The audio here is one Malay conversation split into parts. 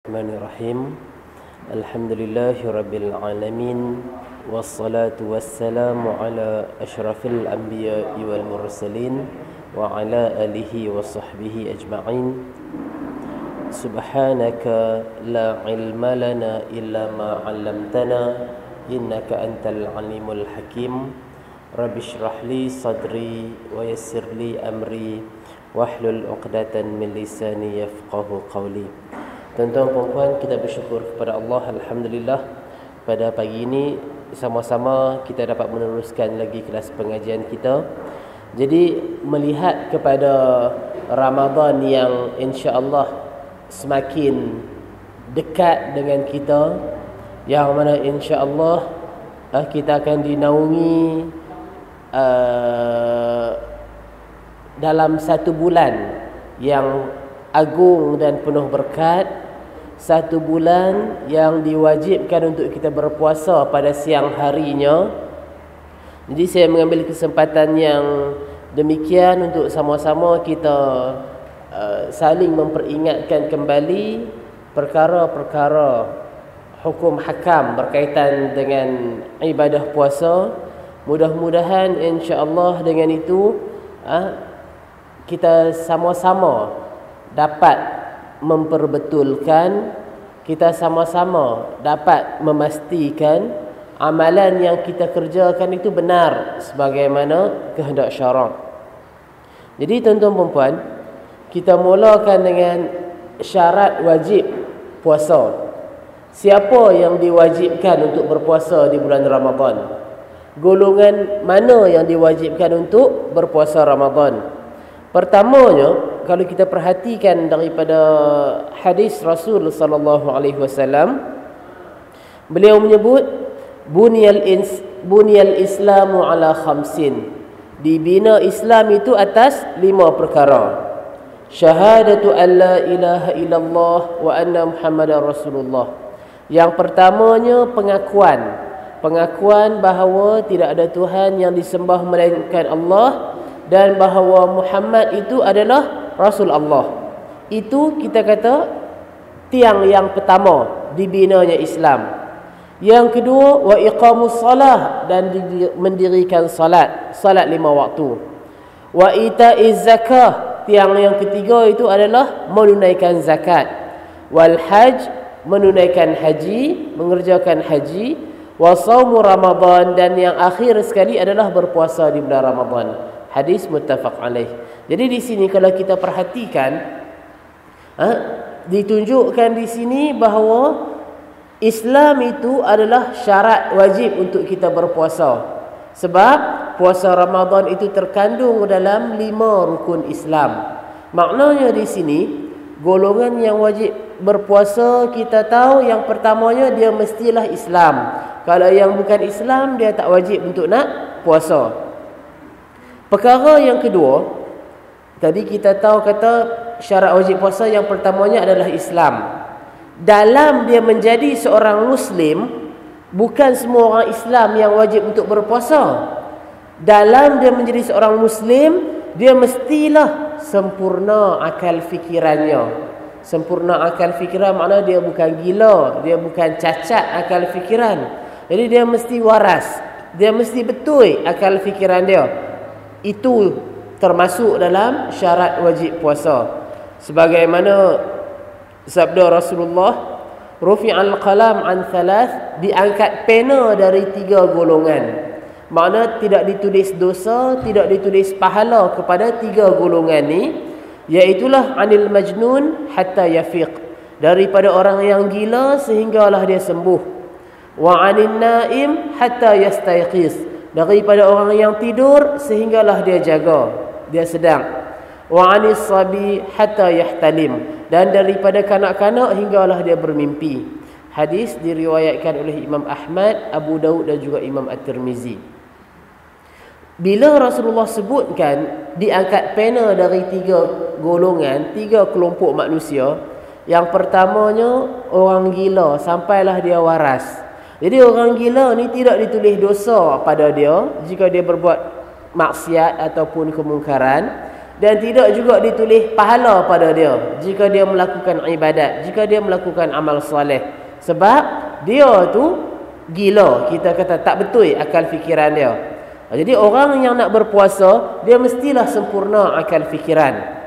Bismillahirrahmanirrahim. Alhamdulillahi rabbil alamin, wassalatu wassalamu ala asyrafil anbiya'i wal mursalin wa ala alihi wa sahbihi ajma'in. Subhanaka la ilma lana illa ma 'allamtana innaka antal alimul hakim. Rabbi shrah li sadri wa yassir li amri wahlul 'uqdatan min lisani yafqahu qawli. Tuan-tuan dan puan, kita bersyukur kepada Allah, alhamdulillah, pada pagi ini sama-sama kita dapat meneruskan lagi kelas pengajian kita. Jadi melihat kepada Ramadan yang insya-Allah semakin dekat dengan kita, yang mana insya-Allah kita akan dinaungi dalam satu bulan yang agung dan penuh berkat, satu bulan yang diwajibkan untuk kita berpuasa pada siang harinya. Jadi saya mengambil kesempatan yang demikian untuk sama-sama kita saling memperingatkan kembali perkara-perkara hukum hakam berkaitan dengan ibadah puasa. Mudah-mudahan insya-Allah dengan itu kita sama-sama dapat memperbetulkan, kita sama-sama dapat memastikan amalan yang kita kerjakan itu benar sebagaimana kehendak syarak. Jadi tuan-tuan dan puan, kita mulakan dengan syarat wajib puasa. Siapa yang diwajibkan untuk berpuasa di bulan Ramadan? Golongan mana yang diwajibkan untuk berpuasa Ramadan? Pertamanya, kalau kita perhatikan daripada hadis Rasul sallallahu alaihi wasallam, beliau menyebut bunyal islamu ala khamsin. Dibina Islam itu atas 5 perkara. Syahadatu an la ilaha illallah wa anna Muhammadar Rasulullah. Yang pertamanya pengakuan bahawa tidak ada Tuhan yang disembah melainkan Allah, dan bahawa Muhammad itu adalah Rasul Allah. Itu kita kata tiang yang pertama dibinanya Islam. Yang kedua, wa iqamus salah, dan mendirikan salat 5 waktu. Wa itaiz zakah, tiang yang ketiga itu adalah menunaikan zakat. Wal hajj, menunaikan haji, mengerjakan haji. Wa shaumu Ramadan, dan yang akhir sekali adalah berpuasa di bulan Ramadan. Hadis muttafaq alaih. Jadi di sini kalau kita perhatikan, ditunjukkan di sini bahawa Islam itu adalah syarat wajib untuk kita berpuasa. Sebab puasa Ramadan itu terkandung dalam 5 rukun Islam. Maknanya di sini golongan yang wajib berpuasa, kita tahu yang pertamanya dia mestilah Islam. Kalau yang bukan Islam, dia tak wajib untuk nak puasa. Perkara yang kedua, tadi kita tahu kata syarat wajib puasa yang pertamanya adalah Islam. Dalam dia menjadi seorang Muslim, bukan semua orang Islam yang wajib untuk berpuasa. Dalam dia menjadi seorang Muslim, dia mestilah sempurna akal fikirannya. Sempurna akal fikiran makna dia bukan gila, dia bukan cacat akal fikiran. Jadi dia mesti waras, dia mesti betul akal fikiran dia. Itu termasuk dalam syarat wajib puasa. Sebagaimana sabda Rasulullah, rufi'al qalam an thalath, diangkat pena dari 3 golongan. Makna tidak ditulis dosa, tidak ditulis pahala kepada 3 golongan ni, iaitulah anil majnun hatta yafiq, daripada orang yang gila sehinggalah dia sembuh. Wa anin naim hatta yastayqiz, daripada orang yang tidur sehinggalah dia jaga, dia sedang. Wa anis sabi hatta yahtalim, dan daripada kanak-kanak hinggalah dia bermimpi. Hadis diriwayatkan oleh Imam Ahmad, Abu Daud dan juga Imam At-Tirmizi. Bila Rasulullah sebutkan diangkat pena dari 3 golongan, 3 kelompok manusia, yang pertamanya orang gila sampailah dia waras. Jadi orang gila ni tidak ditulis dosa pada dia jika dia berbuat maksiat ataupun kemungkaran. dan tidak juga ditulis pahala pada dia jika dia melakukan ibadat, jika dia melakukan amal soleh. Sebab dia tu gila, kita kata tak betul akal fikiran dia. Jadi orang yang nak berpuasa, dia mestilah sempurna akal fikiran.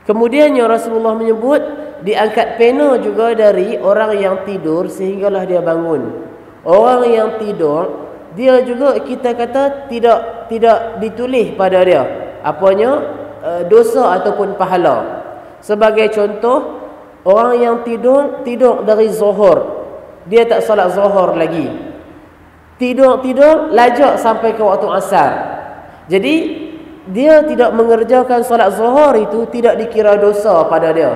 Kemudiannya Rasulullah menyebut diangkat pena juga dari orang yang tidur sehinggalah dia bangun. Orang yang tidur, dia juga kita kata tidak ditulis pada dia apanya dosa ataupun pahala. Sebagai contoh, orang yang tidur dari zuhur, dia tak solat zuhur lagi. Tidur lajak sampai ke waktu asar. Jadi dia tidak mengerjakan solat zuhur itu tidak dikira dosa pada dia.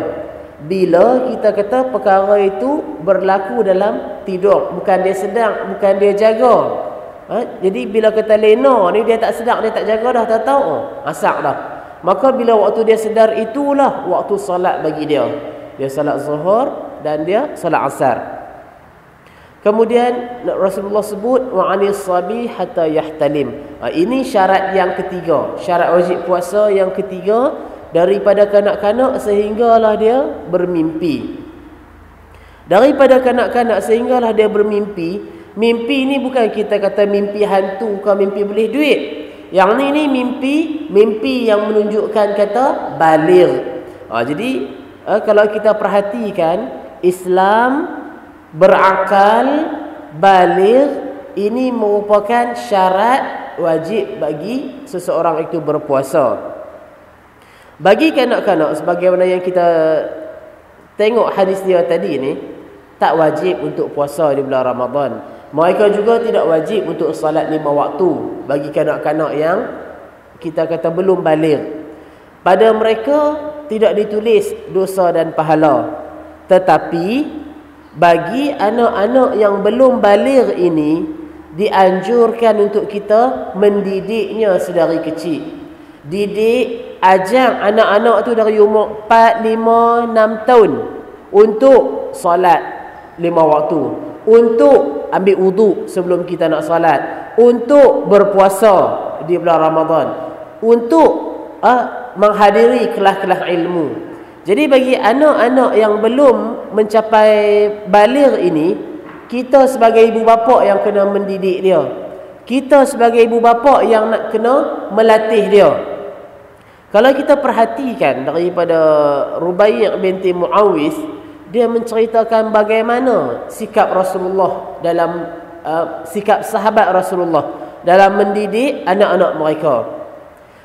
Bila kita kata perkara itu berlaku dalam tidur, bukan dia sedang, bukan dia jaga. Jadi bila kata lena ni dia tak sedang, dia tak jaga dah, tak tahu asar dah. Maka bila waktu dia sedar, itulah waktu solat bagi dia. Dia solat zuhur dan dia solat asar. Kemudian Rasulullah sebut wa anis sabi hatta yahtalim. Ini syarat yang ketiga, syarat wajib puasa yang ketiga, daripada kanak-kanak sehinggalah dia bermimpi. Daripada kanak-kanak sehinggalah dia bermimpi. Mimpi ni bukan kita kata mimpi hantu ke mimpi boleh duit. Yang ni mimpi yang menunjukkan kata baligh. Jadi kalau kita perhatikan, Islam berakal, baligh, ini merupakan syarat wajib bagi seseorang itu berpuasa. Bagi kanak-kanak, sebagaimana yang kita tengok hadis dia tadi ni, tak wajib untuk puasa di bulan Ramadan. Mereka juga tidak wajib untuk salat 5 waktu bagi kanak-kanak yang kita kata belum baligh. Pada mereka tidak ditulis dosa dan pahala. Tetapi bagi anak-anak yang belum baligh ini, dianjurkan untuk kita mendidiknya sedari kecil. Didik, ajak anak-anak tu dari umur 4, 5, 6 tahun untuk solat 5 waktu, untuk ambil wuduk sebelum kita nak solat, untuk berpuasa di bulan Ramadan, untuk menghadiri kelas-kelas ilmu. Jadi bagi anak-anak yang belum mencapai baligh ini, kita sebagai ibu bapa yang kena mendidik dia. Kita sebagai ibu bapa yang nak kena melatih dia. Kalau kita perhatikan daripada Rubai' binti Muawis, dia menceritakan bagaimana sikap Rasulullah dalam sikap sahabat Rasulullah dalam mendidik anak-anak mereka.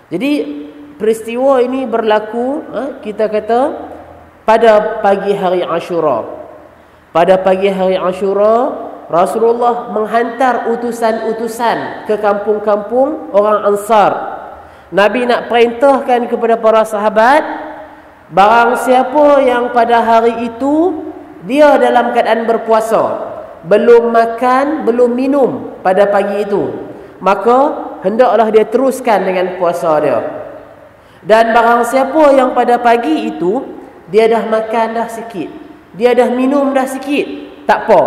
Jadi peristiwa ini berlaku kita kata pada pagi hari Ashura. Pada pagi hari Ashura, Rasulullah menghantar utusan-utusan ke kampung-kampung orang Ansar. Nabi nak perintahkan kepada para sahabat, barang siapa yang pada hari itu dia dalam keadaan berpuasa, belum makan, belum minum pada pagi itu, maka hendaklah dia teruskan dengan puasa dia. Dan barang siapa yang pada pagi itu dia dah makan dah sikit, dia dah minum dah sikit, tak apa,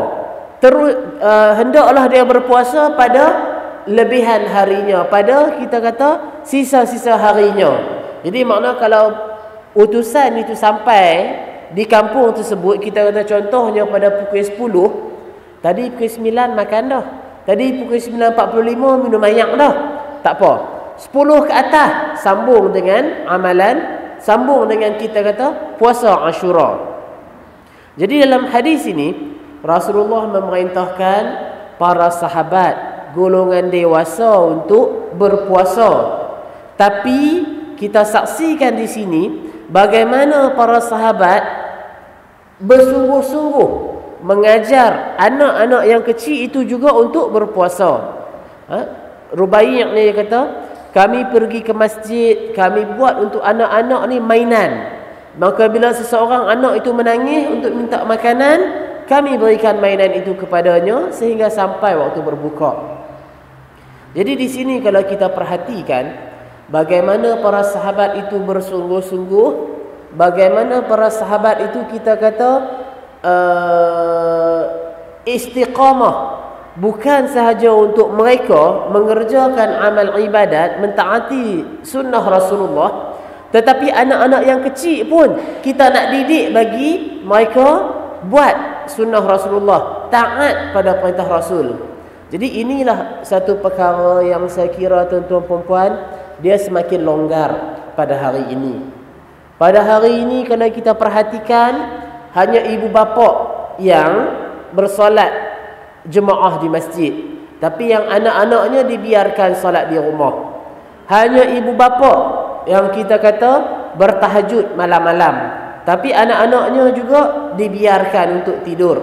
hendaklah dia berpuasa pada lebihan harinya, pada kita kata sisa-sisa harinya. Jadi makna kalau utusan itu sampai di kampung tersebut, kita kata contohnya pada pukul 10, tadi pukul 9 makan dah, tadi pukul 9.45 minum air dah, tak apa, 10 ke atas sambung dengan amalan, sambung dengan kita kata puasa Ashura. Jadi dalam hadis ini Rasulullah memerintahkan para sahabat golongan dewasa untuk berpuasa. Tapi kita saksikan di sini bagaimana para sahabat bersungguh-sungguh mengajar anak-anak yang kecil itu juga untuk berpuasa. Rubai' ni dia kata, kami pergi ke masjid, kami buat untuk anak-anak ni mainan. Maka bila seseorang anak itu menangis untuk minta makanan, kami berikan mainan itu kepadanya sehingga sampai waktu berbuka. Jadi di sini kalau kita perhatikan bagaimana para sahabat itu bersungguh-sungguh, bagaimana para sahabat itu kita kata istiqamah, bukan sahaja untuk mereka mengerjakan amal ibadat, mentaati sunnah Rasulullah, Tetapi anak-anak yang kecil pun kita nak didik bagi mereka buat sunnah Rasulullah, taat pada perintah Rasul. Jadi inilah satu perkara yang saya kira tuan-tuan perempuan, dia semakin longgar pada hari ini. Pada hari ini kalau kita perhatikan, hanya ibu bapa yang bersolat jemaah di masjid, tapi yang anak-anaknya dibiarkan solat di rumah. Hanya ibu bapa yang kita kata bertahajud malam-malam, tapi anak-anaknya juga dibiarkan untuk tidur.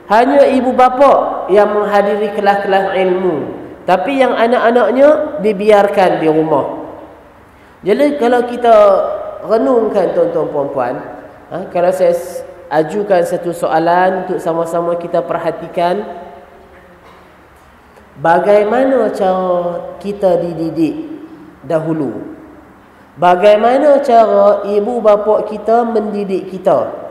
Hanya ibu bapa yang menghadiri kelas-kelas ilmu, tapi yang anak-anaknya dibiarkan di rumah. Jadi kalau kita renungkan tuan-tuan puan-puan, kalau saya ajukan satu soalan untuk sama-sama kita perhatikan, bagaimana cara kita dididik dahulu? Bagaimana cara ibu bapa kita mendidik kita?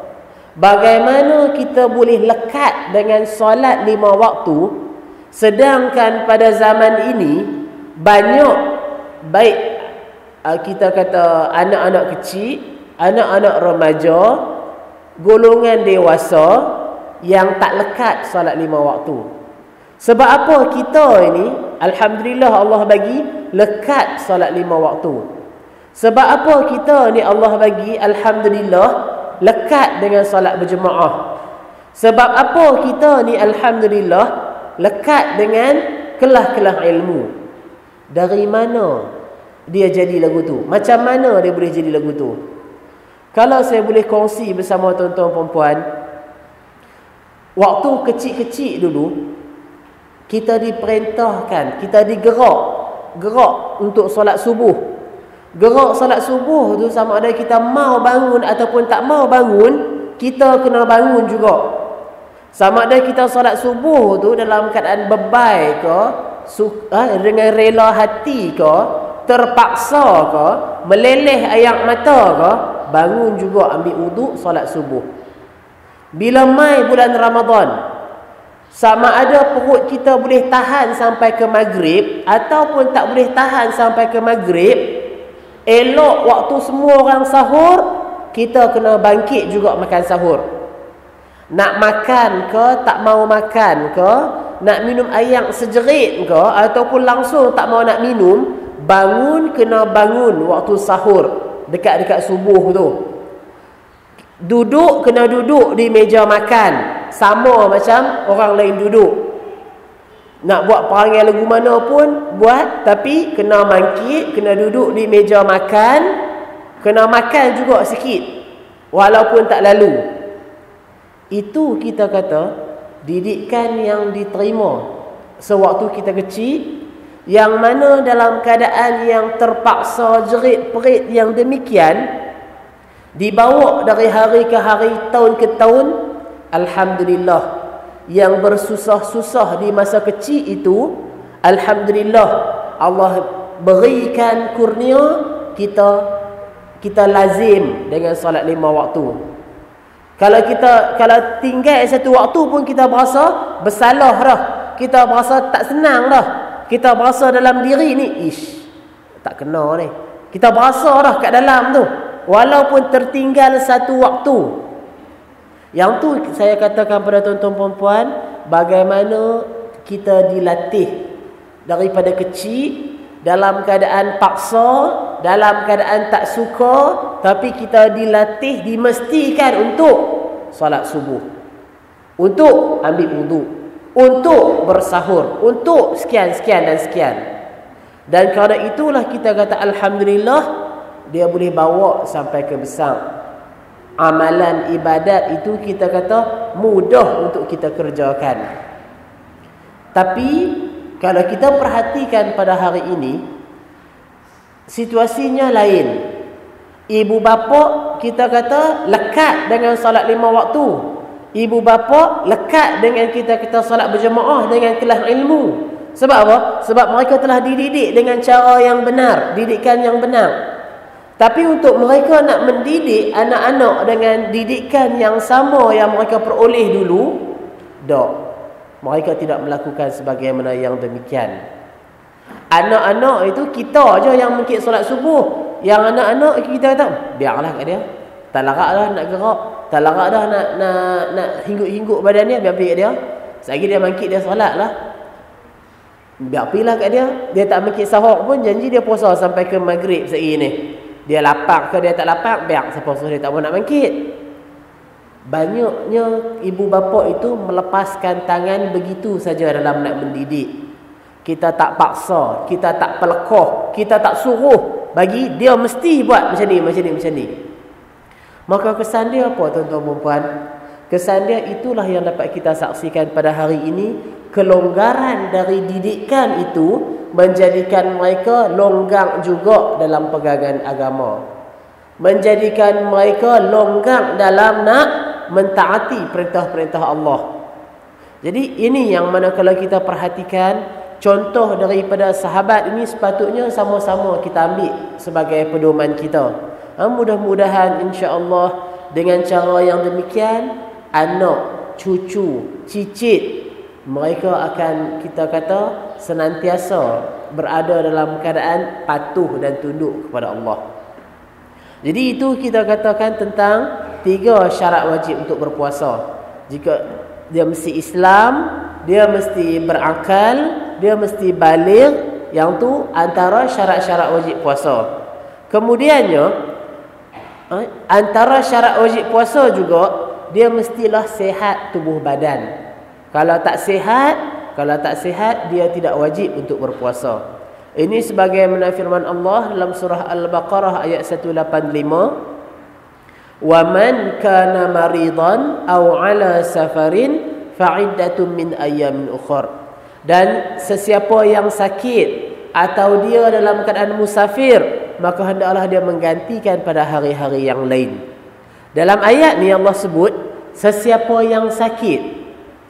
Bagaimana kita boleh lekat dengan solat 5 waktu, sedangkan pada zaman ini banyak, baik kita kata anak-anak kecil, anak-anak remaja, golongan dewasa yang tak lekat solat 5 waktu. Sebab apa kita ini, alhamdulillah Allah bagi lekat solat 5 waktu. Sebab apa kita ni Allah bagi alhamdulillah lekat dengan solat berjemaah. Sebab apa kita ni alhamdulillah lekat dengan kelas-kelas ilmu. Dari mana dia jadi lagu tu? Macam mana dia boleh jadi lagu tu? Kalau saya boleh kongsi bersama tuan-tuan perempuan, waktu kecil-kecil dulu kita diperintahkan, kita gerak untuk solat subuh. Gerak solat subuh tu sama ada kita mau bangun ataupun tak mau bangun, kita kena bangun juga. Sama ada kita solat subuh tu dalam keadaan bebai ke, dengan rela hati ke, terpaksa ke, meleleh air mata ke, bangun juga ambil wuduk solat subuh. Bila mai bulan Ramadan, sama ada perut kita boleh tahan sampai ke maghrib ataupun tak boleh tahan sampai ke maghrib, elok waktu semua orang sahur, kita kena bangkit juga makan sahur. Nak makan ke, tak mau makan ke, nak minum air sejerit ke, ataupun langsung tak mau nak minum, bangun kena bangun waktu sahur, dekat-dekat subuh tu. Duduk kena duduk di meja makan, sama macam orang lain duduk. Nak buat perangai lagu mana pun buat, tapi kena bangkit, kena duduk di meja makan, kena makan juga sikit walaupun tak lalu. Itu kita kata didikan yang diterima sewaktu kita kecil, yang mana dalam keadaan yang terpaksa jerit-perit yang demikian, dibawa dari hari ke hari, tahun ke tahun, alhamdulillah, yang bersusah-susah di masa kecil itu, alhamdulillah Allah berikan kurnia kita lazim dengan solat 5 waktu. Kalau tinggal satu waktu pun kita berasa bersalah dah, kita berasa tak senang dah, kita berasa dalam diri ni tak kena ni, kita berasa dah kat dalam tu, walaupun tertinggal satu waktu. Yang tu saya katakan pada tuan-tuan perempuan, bagaimana kita dilatih daripada kecil, dalam keadaan paksa, dalam keadaan tak suka, tapi kita dilatih, dimestikan untuk solat subuh, untuk ambil wuduk, untuk bersahur, untuk sekian-sekian dan sekian. Dan kerana itulah kita kata alhamdulillah, dia boleh bawa sampai ke besar. Amalan ibadat itu kita kata mudah untuk kita kerjakan. Tapi kalau kita perhatikan pada hari ini, situasinya lain. Ibu bapa kita kata lekat dengan solat 5 waktu. Ibu bapa lekat dengan kita solat berjemaah dengan kelas ilmu. Sebab apa? Sebab mereka telah dididik dengan cara yang benar, didikan yang benar. Tapi untuk mereka nak mendidik anak-anak dengan didikan yang sama yang mereka peroleh dulu, tak. Mereka tidak melakukan sebagaimana yang demikian. Anak-anak itu kita aja yang mungkin solat subuh. Yang anak-anak kita kata, biarlah kat dia. Tak larat dah nak gerak. Tak larat dah nak hingguk-hingguk badan dia, biar pergi kat dia. Selagi dia mangkit dia solat lah. Biar pergilah kat dia. Dia tak mangkit sahur pun, janji dia puasa sampai ke maghrib sehari ni. Dia lapar ke dia tak lapar, biar siapa suruh dia tak mau nak mangkit. Banyaknya ibu bapa itu melepaskan tangan begitu saja dalam nak mendidik. Kita tak paksa, kita tak pelekoh, kita tak suruh. Bagi dia mesti buat macam ni, macam ni, macam ni. Maka kesan dia apa tuan-tuan dan puan? Kesan dia itulah yang dapat kita saksikan pada hari ini. Kelonggaran dari didikan itu menjadikan mereka longgang juga dalam pegangan agama. Menjadikan mereka longgang dalam nak mentaati perintah-perintah Allah. Jadi ini yang mana kalau kita perhatikan, contoh daripada sahabat ini sepatutnya sama-sama kita ambil sebagai pedoman kita. Mudah-mudahan insya-Allah dengan cara yang demikian, anak, cucu, cicit mereka akan, kita kata, senantiasa berada dalam keadaan patuh dan tunduk kepada Allah. Jadi itu kita katakan tentang 3 syarat wajib untuk berpuasa. Jika dia mesti Islam, dia mesti berakal, dia mesti baligh. Yang tu antara syarat-syarat wajib puasa. Kemudiannya, antara syarat wajib puasa juga, dia mestilah sihat tubuh badan. Kalau tak sihat, dia tidak wajib untuk berpuasa. Ini sebagaimana firman Allah dalam surah Al-Baqarah ayat 185. Wa man kana maridan aw ala safarin fa'iddatun min ayyamin ukhra. Dan sesiapa yang sakit atau dia dalam keadaan musafir, maka hendaklah dia menggantikan pada hari-hari yang lain. Dalam ayat ni Allah sebut sesiapa yang sakit.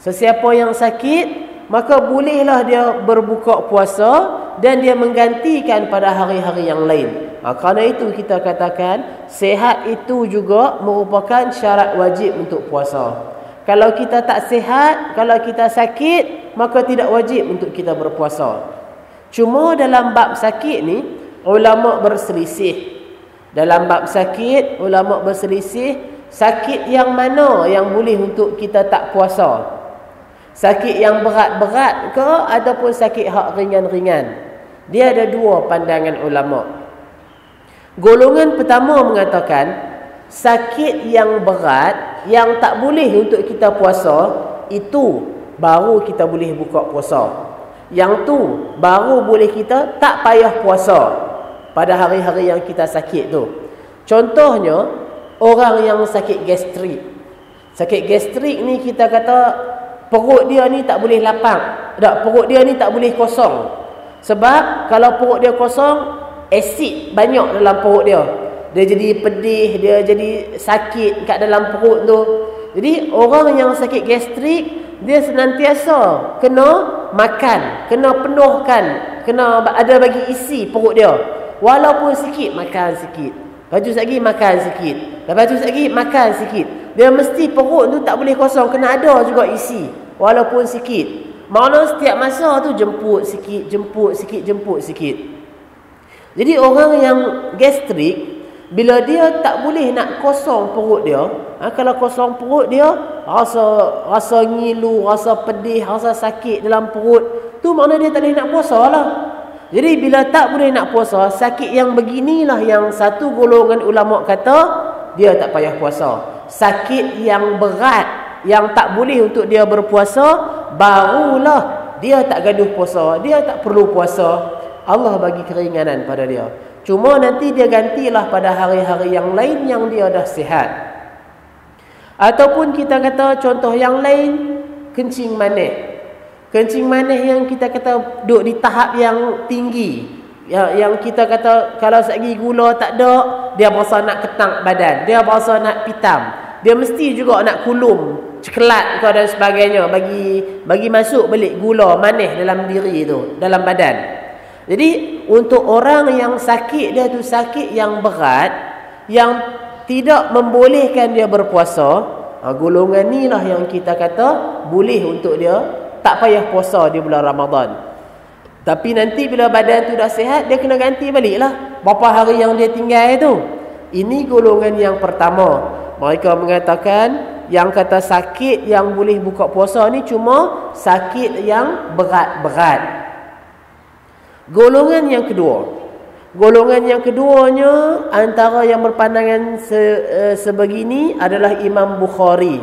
Sesiapa yang sakit, maka bolehlah dia berbuka puasa dan dia menggantikan pada hari-hari yang lain. Kerana itu kita katakan sihat itu juga merupakan syarat wajib untuk puasa. Kalau kita tak sihat, kalau kita sakit, maka tidak wajib untuk kita berpuasa. Cuma dalam bab sakit ni, ulama berselisih. Dalam bab sakit, ulama berselisih, sakit yang mana yang boleh untuk kita tak puasa? Sakit yang berat-berat ke ataupun sakit hak ringan-ringan? Dia ada 2 pandangan ulama. Golongan pertama mengatakan sakit yang berat yang tak boleh untuk kita puasa, itu baru kita boleh buka puasa. Yang tu baru boleh kita tak payah puasa pada hari-hari yang kita sakit tu. Contohnya orang yang sakit gastrik. Sakit gastrik ni kita kata perut dia ni tak boleh lapang. Perut dia ni tak boleh kosong. Sebab kalau perut dia kosong, asid banyak dalam perut dia. Dia jadi pedih, dia jadi sakit kat dalam perut tu. Jadi orang yang sakit gastrik, dia senantiasa kena makan, kena penuhkan, kena ada bagi isi perut dia. Walaupun sikit, makan sikit. Lepas tu lagi makan sikit. Lepas tu lagi makan sikit. Dia mesti perut tu tak boleh kosong, kena ada juga isi. Walaupun sikit. Maknanya setiap masa tu jemput sikit, jemput sikit, jemput sikit. Jadi orang yang gastrik, bila dia tak boleh nak kosong perut dia, kalau kosong perut dia, rasa ngilu, rasa pedih, rasa sakit dalam perut, tu maknanya dia tak boleh nak puasa lah. Jadi bila tak boleh nak puasa, sakit yang beginilah yang satu golongan ulama kata dia tak payah puasa. Sakit yang berat, yang tak boleh untuk dia berpuasa, barulah dia tak gaduh puasa, dia tak perlu puasa. Allah bagi keringanan pada dia. Cuma nanti dia gantilah pada hari-hari yang lain yang dia dah sihat. Ataupun kita kata contoh yang lain, kencing manis. Kencing manis yang kita kata duduk di tahap yang tinggi. Yang kita kata kalau segi gula tak ada, dia berasa nak ketang badan, dia berasa nak pitam. Dia mesti juga nak kulum, ceklat ke dan sebagainya, bagi masuk balik gula manis dalam diri tu, dalam badan. Jadi untuk orang yang sakit dia tu sakit yang berat, yang tidak membolehkan dia berpuasa, golongan ni lah yang kita kata boleh untuk dia tak payah puasa di bulan Ramadan. Tapi nanti bila badan tu dah sihat, dia kena ganti balik lah. berapa hari yang dia tinggal itu. Ini golongan yang pertama. Mereka mengatakan yang kata sakit yang boleh buka puasa ni cuma sakit yang berat-berat. Golongan yang kedua. Golongan yang keduanya antara yang berpandangan sebegini adalah Imam Bukhari,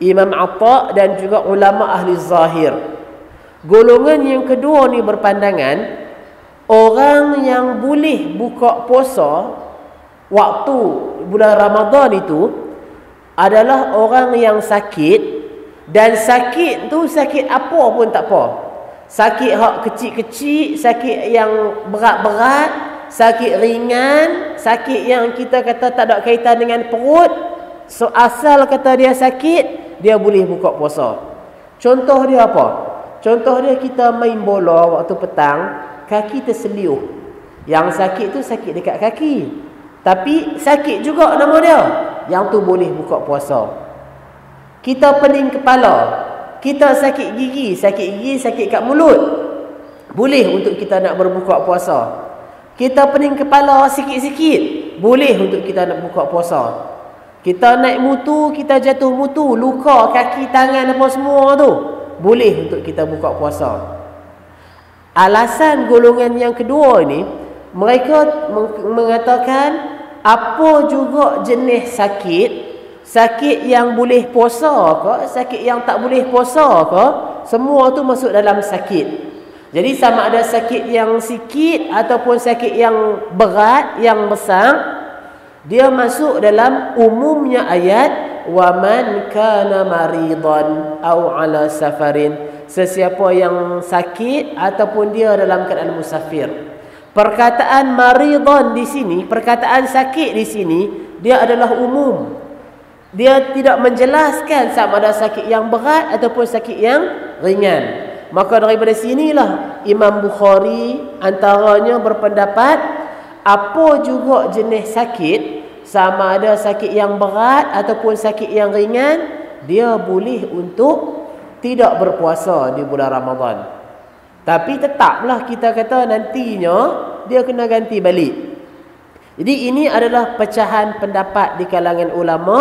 Imam Atta dan juga ulama ahli zahir. Golongan yang kedua ni berpandangan orang yang boleh buka puasa waktu bulan Ramadan itu adalah orang yang sakit, dan sakit tu sakit apa pun tak apa. Sakit hak kecil-kecil, sakit yang berat-berat, sakit ringan, sakit yang kita kata tak ada kaitan dengan perut. So asal kata dia sakit, dia boleh buka puasa. Contoh dia apa? Contoh dia kita main bola waktu petang, kaki terseliuh. Yang sakit tu sakit dekat kaki, tapi sakit juga nama dia. Yang tu boleh buka puasa. Kita pening kepala, kita sakit gigi, sakit kat mulut, boleh untuk kita nak berbuka puasa. Kita pening kepala sikit-sikit, boleh untuk kita nak buka puasa. Kita naik mutu, kita jatuh mutu, luka kaki, tangan apa semua tu, boleh untuk kita buka puasa. Alasan golongan yang kedua ni, mereka mengatakan apa juga jenis sakit, sakit yang boleh puasa ke, sakit yang tak boleh puasa ke, semua tu masuk dalam sakit. Jadi sama ada sakit yang sikit ataupun sakit yang berat, yang besar, dia masuk dalam umumnya ayat wa man kana maridan aw ala safarin. Sesiapa yang sakit ataupun dia dalam keadaan musafir. Perkataan maridan di sini, perkataan sakit di sini, dia adalah umum. Dia tidak menjelaskan sama ada sakit yang berat ataupun sakit yang ringan. Maka daripada sinilah Imam Bukhari antaranya berpendapat apa juga jenis sakit, sama ada sakit yang berat ataupun sakit yang ringan, dia boleh untuk tidak berpuasa di bulan Ramadan. Tapi tetaplah kita kata nantinya dia kena ganti balik. Jadi ini adalah pecahan pendapat di kalangan ulama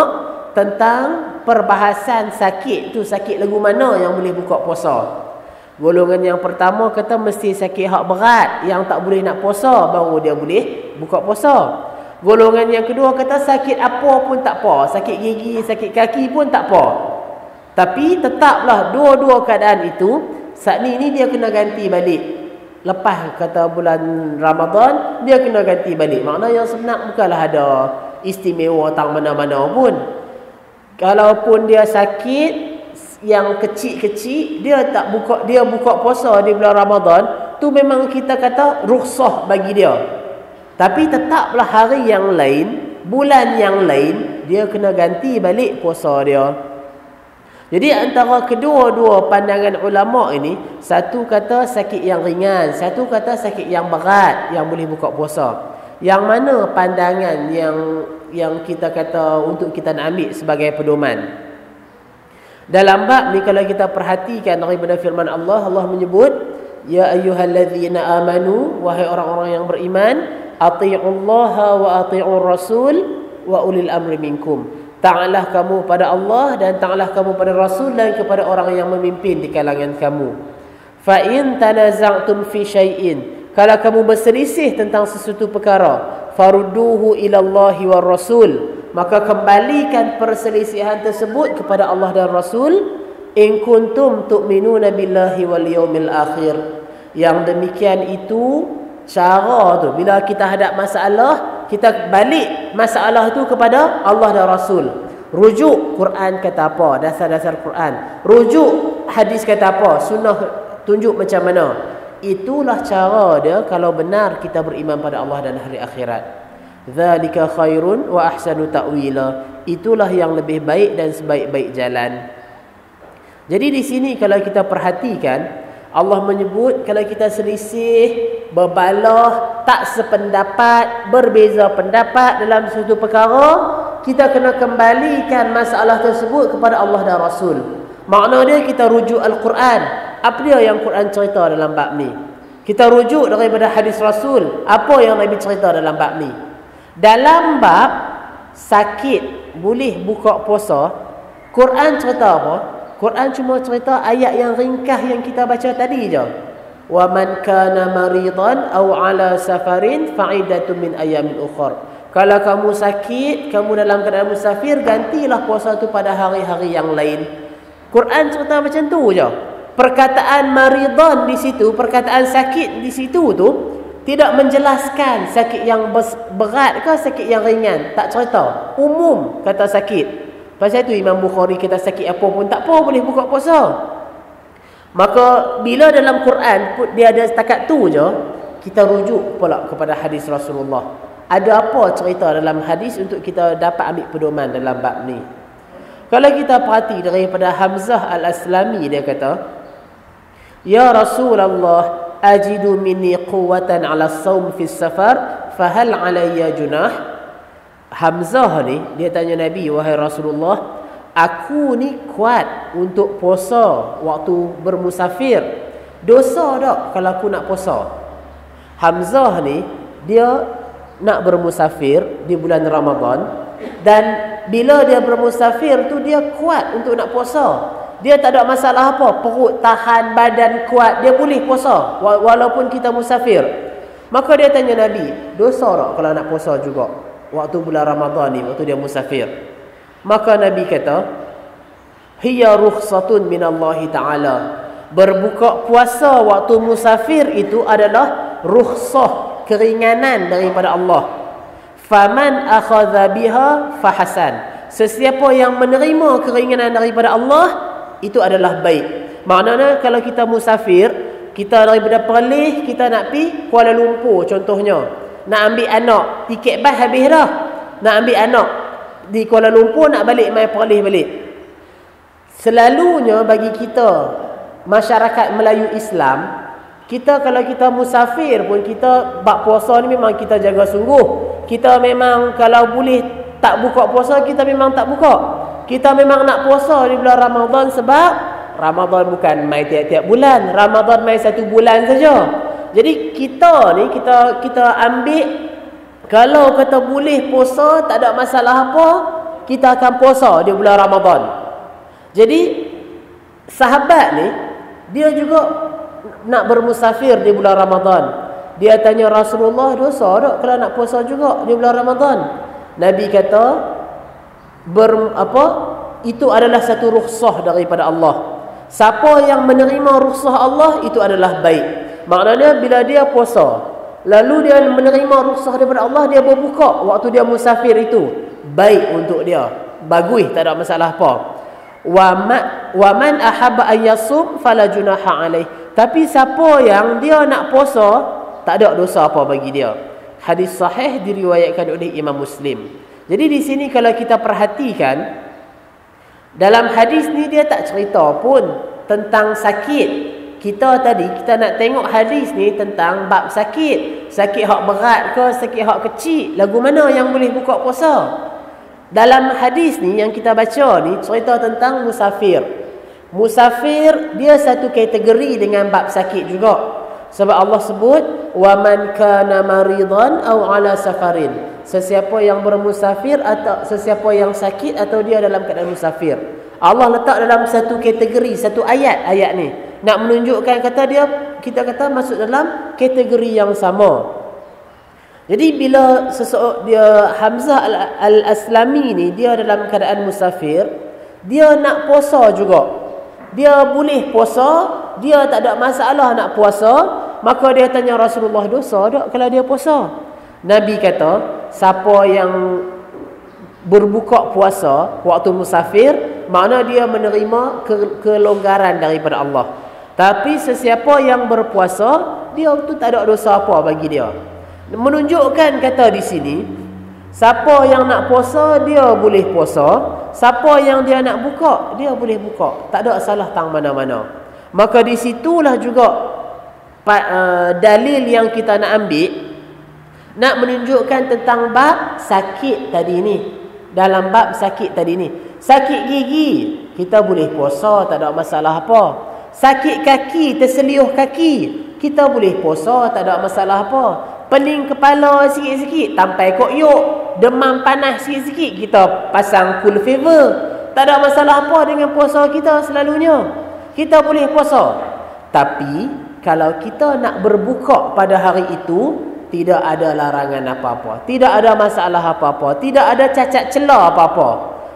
tentang perbahasan sakit tu, sakit lagu mana yang boleh buka puasa. Golongan yang pertama kata mesti sakit hak berat yang tak boleh nak puasa baru dia boleh buka puasa. Golongan yang kedua kata sakit apa pun tak apa, sakit gigi, sakit kaki pun tak apa. Tapi tetaplah dua-dua keadaan itu saat ni dia kena ganti balik. Lepas kata bulan Ramadan, dia kena ganti balik. Makna yang sebenar bukanlah ada istimewa tang mana-mana pun. Kalaupun dia sakit yang kecil-kecil, dia buka puasa di bulan Ramadan, tu memang kita kata rukhsah bagi dia. Tapi tetaplah hari yang lain, bulan yang lain, dia kena ganti balik puasa dia. Jadi antara kedua-dua pandangan ulama ini, satu kata sakit yang ringan, satu kata sakit yang berat yang boleh buka puasa. Yang mana pandangan yang kita kata untuk kita nak ambil sebagai pedoman? Dalam bab ni kalau kita perhatikan daripada firman Allah, Allah menyebut, ya ayyuhallazina amanu, wahai orang-orang yang beriman, atii'ullaha wa atii'ur rasul wa ulil amri minkum. Taatlah kamu pada Allah dan taatlah kamu pada Rasul dan kepada orang yang memimpin di kalangan kamu. Fa in tanaza'tum fi syai'in, kalau kamu berselisih tentang sesuatu perkara, farudduhu ila Allahi war Rasul, maka kembalikan perselisihan tersebut kepada Allah dan Rasul. In kuntum tu'minuna billahi wal yawmil akhir. Yang demikian itu cara tu, bila kita hadap masalah, kita balik masalah tu kepada Allah dan Rasul. Rujuk Quran kata apa, dasar-dasar Quran. Rujuk hadis kata apa, sunnah tunjuk macam mana. Itulah cara dia kalau benar kita beriman pada Allah dan hari akhirat. Dzalika khairun wa ahsanu ta'wila. Itulah yang lebih baik dan sebaik-baik jalan. Jadi di sini kalau kita perhatikan, Allah menyebut kalau kita selisih, berbalah, tak sependapat, berbeza pendapat dalam suatu perkara, kita kena kembalikan masalah tersebut kepada Allah dan Rasul. Makna dia kita rujuk Al-Quran. Apa dia yang Quran cerita dalam bab ni? Kita rujuk daripada hadis Rasul. Apa yang Nabi cerita dalam bab ni? Dalam bab sakit boleh buka puasa, Quran cerita apa? Quran cuma cerita ayat yang ringkas yang kita baca tadi je. Wa man kana maridan aw ala safarin fa'idatun min ayamin ukhra. Kalau kamu sakit, kamu dalam keadaan musafir, gantilah puasa tu pada hari-hari yang lain. Quran cerita macam tu je. Perkataan maridan di situ, perkataan sakit di situ tu tidak menjelaskan sakit yang berat ke sakit yang ringan. Tak cerita. Umum kata sakit. Pasal itu Imam Bukhari kata sakit apa pun tak apa boleh buka puasa. Maka bila dalam Quran dia ada setakat tu je, kita rujuk pula kepada hadis Rasulullah. Ada apa cerita dalam hadis untuk kita dapat ambil pedoman dalam bab ni? Kalau kita perhati daripada Hamzah Al-Aslami, dia kata, "Ya Rasulullah, ajidu minni quwwatan 'ala as-sawm fi as-safar, fa hal 'alayya junah?" Hamzah ni dia tanya Nabi, "Wahai Rasulullah, aku ni kuat untuk puasa waktu bermusafir. Dosa tak kalau aku nak puasa?" Hamzah ni dia nak bermusafir di bulan Ramadan, dan bila dia bermusafir tu dia kuat untuk nak puasa. Dia tak ada masalah apa, perut tahan, badan kuat, dia boleh puasa walaupun kita musafir. Maka dia tanya Nabi, dosa tak kalau nak puasa juga waktu bulan Ramadan ni, waktu dia musafir? Maka Nabi kata, hiya rukhsatun minallahi ta'ala. Berbuka puasa waktu musafir itu adalah rukhsah, keringanan daripada Allah. Faman akhadha biha fahasan. Sesiapa yang menerima keringanan daripada Allah, itu adalah baik. Maknanya kalau kita musafir, kita daripada Perlis kita nak pergi Kuala Lumpur contohnya, nak ambil anak, tiket bas habis dah, nak ambil anak di Kuala Lumpur, nak balik mai Perlis balik. Selalunya bagi kita masyarakat Melayu Islam, kita kalau kita musafir pun, kita bab puasa ni memang kita jaga sungguh. Kita memang kalau boleh tak buka puasa, kita memang tak buka. Kita memang nak puasa di bulan Ramadan, sebab Ramadan bukan mai tiap-tiap bulan, Ramadan mai 1 bulan saja. Jadi kita ni kita ambil, kalau kata boleh puasa, tak ada masalah apa, kita akan puasa di bulan Ramadan. Jadi sahabat ni dia juga nak bermusafir di bulan Ramadan. Dia tanya Rasulullah, dosa tak kalau nak puasa juga di bulan Ramadan? Nabi kata, itu adalah satu rukhsah daripada Allah. Siapa yang menerima rukhsah Allah, itu adalah baik. Maknanya bila dia puasa, lalu dia menerima rukhsah daripada Allah, dia berbuka waktu dia musafir, itu baik untuk dia, bagus, tak ada masalah apa. Wa man ahabba an yasum fala junaha alaih. Tapi siapa yang dia nak puasa, tak ada dosa apa bagi dia. Hadis sahih diriwayatkan oleh Imam Muslim. Jadi di sini kalau kita perhatikan, dalam hadis ni dia tak cerita pun tentang sakit. Kita nak tengok hadis ni tentang bab sakit. Sakit hak berat ke, sakit hak kecil, lagu mana yang boleh buka puasa? Dalam hadis ni yang kita baca ni cerita tentang musafir. Musafir dia satu kategori dengan bab sakit juga. Sebab Allah sebut, wa man kana maridan aw ala safarin. Sesiapa yang bermusafir atau sesiapa yang sakit atau dia dalam keadaan musafir. Allah letak dalam satu kategori, satu ayat ni nak menunjukkan kata kita kata masuk dalam kategori yang sama. Jadi bila dia Hamzah Al-Aslami ni, dia dalam keadaan musafir, dia nak puasa juga. Dia boleh puasa, dia tak ada masalah nak puasa. Maka dia tanya Rasulullah, dosa tak kalau dia puasa? Nabi kata, siapa yang berbuka puasa waktu musafir, makna dia menerima kelonggaran daripada Allah. Tapi sesiapa yang berpuasa, dia tu tak ada dosa apa bagi dia. Menunjukkan kata di sini, siapa yang nak puasa, dia boleh puasa. Siapa yang dia nak buka, dia boleh buka. Tak ada salah tang mana-mana. Maka di situlah juga dalil yang kita nak ambil, nak menunjukkan tentang bab sakit tadi ni. Dalam bab sakit tadi ni, sakit gigi kita boleh puasa, tak ada masalah apa. Sakit kaki, terseliuh kaki, Kita boleh puasa, tak ada masalah apa. Pening kepala sikit-sikit, tampai koyok, demam panas sikit-sikit, kita pasang cool fever. Tak ada masalah apa dengan puasa kita selalunya. Kita boleh puasa. Tapi kalau kita nak berbuka pada hari itu, tidak ada larangan apa-apa, tidak ada masalah apa-apa, tidak ada cacat celah apa-apa.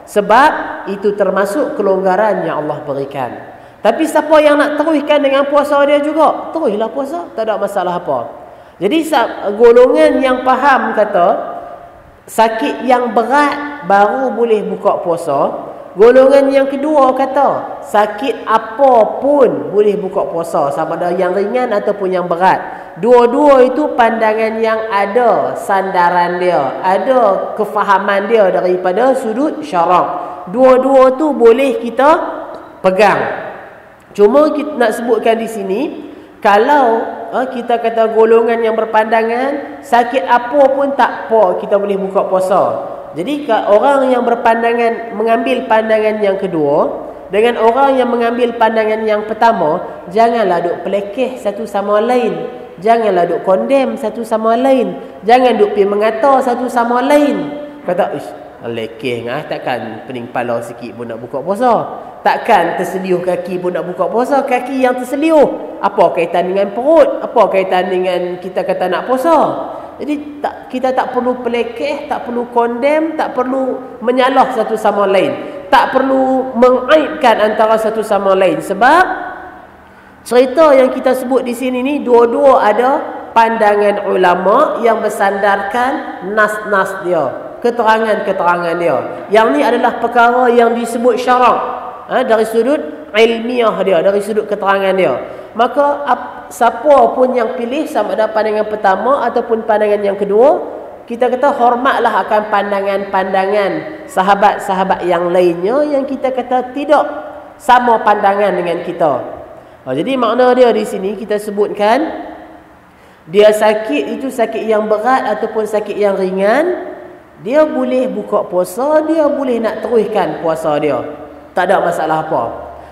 Sebab itu termasuk kelonggaran yang Allah berikan. Tapi siapa yang nak teruskan dengan puasa dia juga, teruslah puasa, tak ada masalah apa. Jadi golongan yang faham kata sakit yang berat baru boleh buka puasa. Golongan yang kedua kata sakit apa pun boleh buka puasa, sama ada yang ringan ataupun yang berat. Dua-dua itu pandangan yang ada sandaran dia, ada kefahaman dia daripada sudut syarak. Dua-dua tu boleh kita pegang. Cuma kita nak sebutkan di sini, kalau kita kata golongan yang berpandangan sakit apa pun tak apa, kita boleh buka puasa. Jadi orang yang berpandangan mengambil pandangan yang kedua dengan orang yang mengambil pandangan yang pertama, janganlah duk pelekeh satu sama lain, janganlah duk condemn satu sama lain, jangan duk pergi mengata satu sama lain. Kata, ish, lekeh ngah, takkan pening kepala sikit pun nak buka puasa, takkan terseliuh kaki pun nak buka puasa. Kaki yang terseliuh, apa kaitan dengan perut, apa kaitan dengan kita kata nak puasa? Jadi kita tak perlu pelekeh, tak perlu condemn, tak perlu menyalah satu sama lain, tak perlu mengaibkan antara satu sama lain. Sebab cerita yang kita sebut di sini ni dua-dua ada pandangan ulama yang bersandarkan nas-nas dia, keterangan-keterangan dia. Yang ni adalah perkara yang disebut syarak, dari sudut ilmiah dia, dari sudut keterangan dia. Maka siapa pun yang pilih, sama ada pandangan pertama ataupun pandangan yang kedua, kita kata hormatlah akan pandangan-pandangan sahabat-sahabat yang lainnya yang kita kata tidak sama pandangan dengan kita. Jadi makna dia di sini kita sebutkan, dia sakit itu sakit yang berat ataupun sakit yang ringan, dia boleh buka puasa, dia boleh nak teruskan puasa dia, tak ada masalah apa.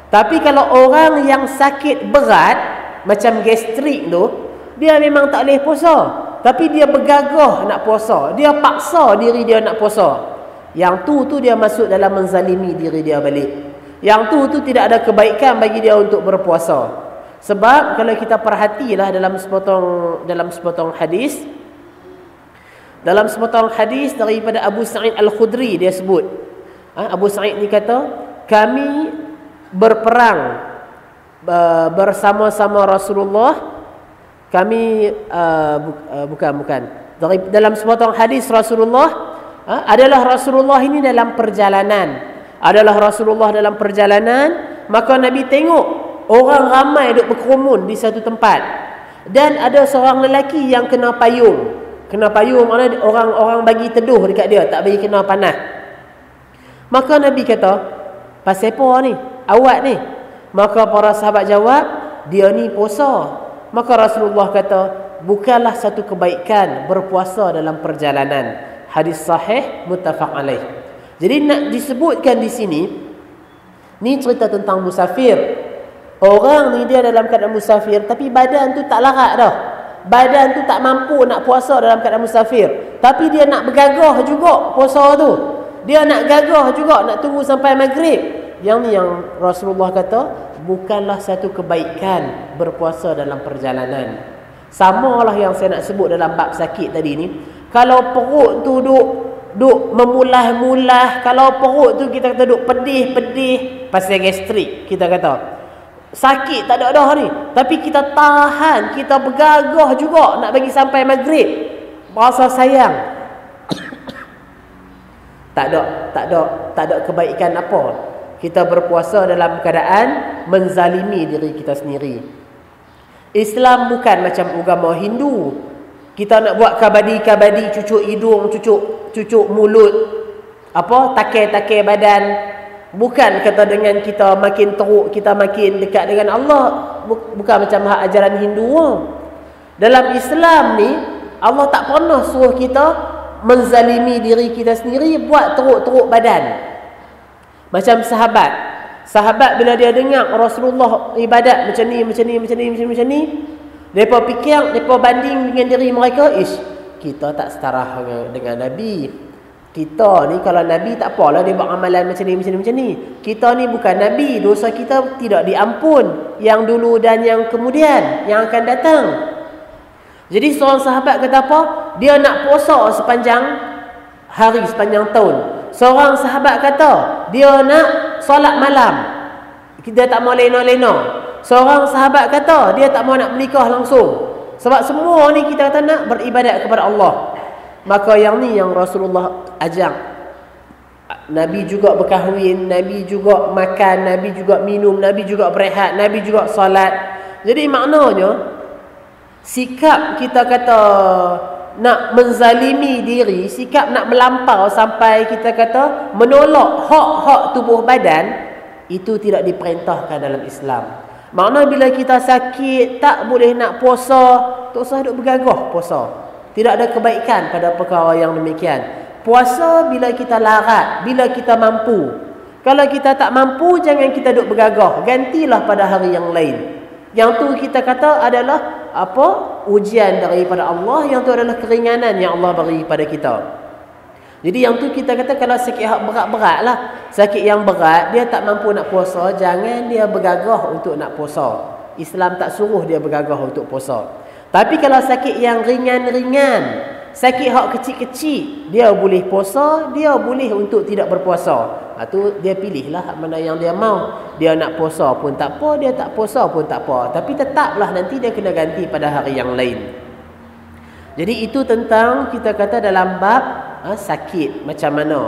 Tapi kalau orang yang sakit berat macam gastrik tu, dia memang tak boleh puasa, tapi dia bergagah nak puasa, dia paksa diri dia nak puasa, yang tu dia masuk dalam menzalimi diri dia balik. Yang tu tidak ada kebaikan bagi dia untuk berpuasa. Sebab kalau kita perhatilah dalam sepotong hadis, dalam sepotong hadis daripada Abu Sa'id Al-Khudri, dia sebut, Abu Sa'id ni kata, kami berperang bersama-sama Rasulullah. Kami bukan dalam sepotong hadis Rasulullah adalah Rasulullah ini dalam perjalanan, maka Nabi tengok orang ramai duk berkerumun di satu tempat, dan ada seorang lelaki yang kena payung. Kena payung maknanya orang bagi teduh dekat dia, tak bagi kena panas. Maka Nabi kata, pasal apa ni awak ni? Maka para sahabat jawab, dia ni puasa. Maka Rasulullah kata, bukanlah satu kebaikan berpuasa dalam perjalanan. Hadis sahih muttafaq alaih. Jadi nak disebutkan di sini, ni cerita tentang musafir. Orang ni dia dalam keadaan musafir, tapi badan tu tak larat dah, badan tu tak mampu nak puasa dalam keadaan musafir, tapi dia nak bergagah juga puasa tu, dia nak gagah juga nak tunggu sampai maghrib. Yang ni yang Rasulullah kata, bukanlah satu kebaikan berpuasa dalam perjalanan. Samalah yang saya nak sebut dalam bab sakit tadi ni. Kalau perut tu duk memulah-mulah, kalau perut tu kita kata duk pedih-pedih, pasal gastrik, kita kata sakit tak ada dah ni, tapi kita tahan, kita bergagah juga nak bagi sampai maghrib, rasa sayang. tak ada kebaikan apa kita berpuasa dalam keadaan menzalimi diri kita sendiri. Islam bukan macam agama Hindu. Kita nak buat kabadi-kabadi, cucuk hidung, cucuk mulut, takai-takai badan. Bukan kata dengan kita makin teruk, kita makin dekat dengan Allah. Bukan macam ajaran Hindu. Dalam Islam ni, Allah tak pernah suruh kita menzalimi diri kita sendiri, buat teruk-teruk badan. Macam sahabat bila dia dengar Rasulullah ibadat macam ni, Mereka fikir, mereka banding dengan diri mereka, kita tak setara dengan Nabi. Kita ni kalau Nabi tak apalah dia buat amalan macam ni. Kita ni bukan Nabi, dosa kita tidak diampun, yang dulu dan yang kemudian, yang akan datang. Jadi seorang sahabat kata apa? Dia nak puasa sepanjang hari, sepanjang tahun. Seorang sahabat kata dia nak solat malam, kita tak mau lena-lena. Seorang sahabat kata dia tak mau nak menikah langsung. Sebab semua ni kita kata nak beribadat kepada Allah. Maka yang ni yang Rasulullah ajak. Nabi juga berkahwin, Nabi juga makan, Nabi juga minum, Nabi juga berehat, Nabi juga solat. Jadi maknanya sikap kita kata nak menzalimi diri, sikap nak melampau sampai kita kata menolak hak-hak tubuh badan, itu tidak diperintahkan dalam Islam. Makna bila kita sakit tak boleh nak puasa, tak usah duk bergagah puasa. Tidak ada kebaikan pada perkara yang demikian. Puasa bila kita larat, bila kita mampu. Kalau kita tak mampu, jangan kita duk bergagah, gantilah pada hari yang lain. Yang tu kita kata adalah apa? Ujian daripada Allah. Yang tu adalah keringanan yang Allah beri pada kita. Jadi yang tu kita kata kalau sakit hak berat-berat lah, sakit yang berat, dia tak mampu nak puasa, jangan dia bergagah untuk nak puasa. Islam tak suruh dia bergagah untuk puasa. Tapi kalau sakit yang ringan-ringan, sakit hak kecil-kecil, dia boleh puasa, dia boleh untuk tidak berpuasa. Tu dia pilihlah mana yang dia mau. Dia nak puasa pun tak apa, dia tak puasa pun tak apa. Tapi tetaplah nanti dia kena ganti pada hari yang lain. Jadi itu tentang kita kata dalam bab sakit, macam mana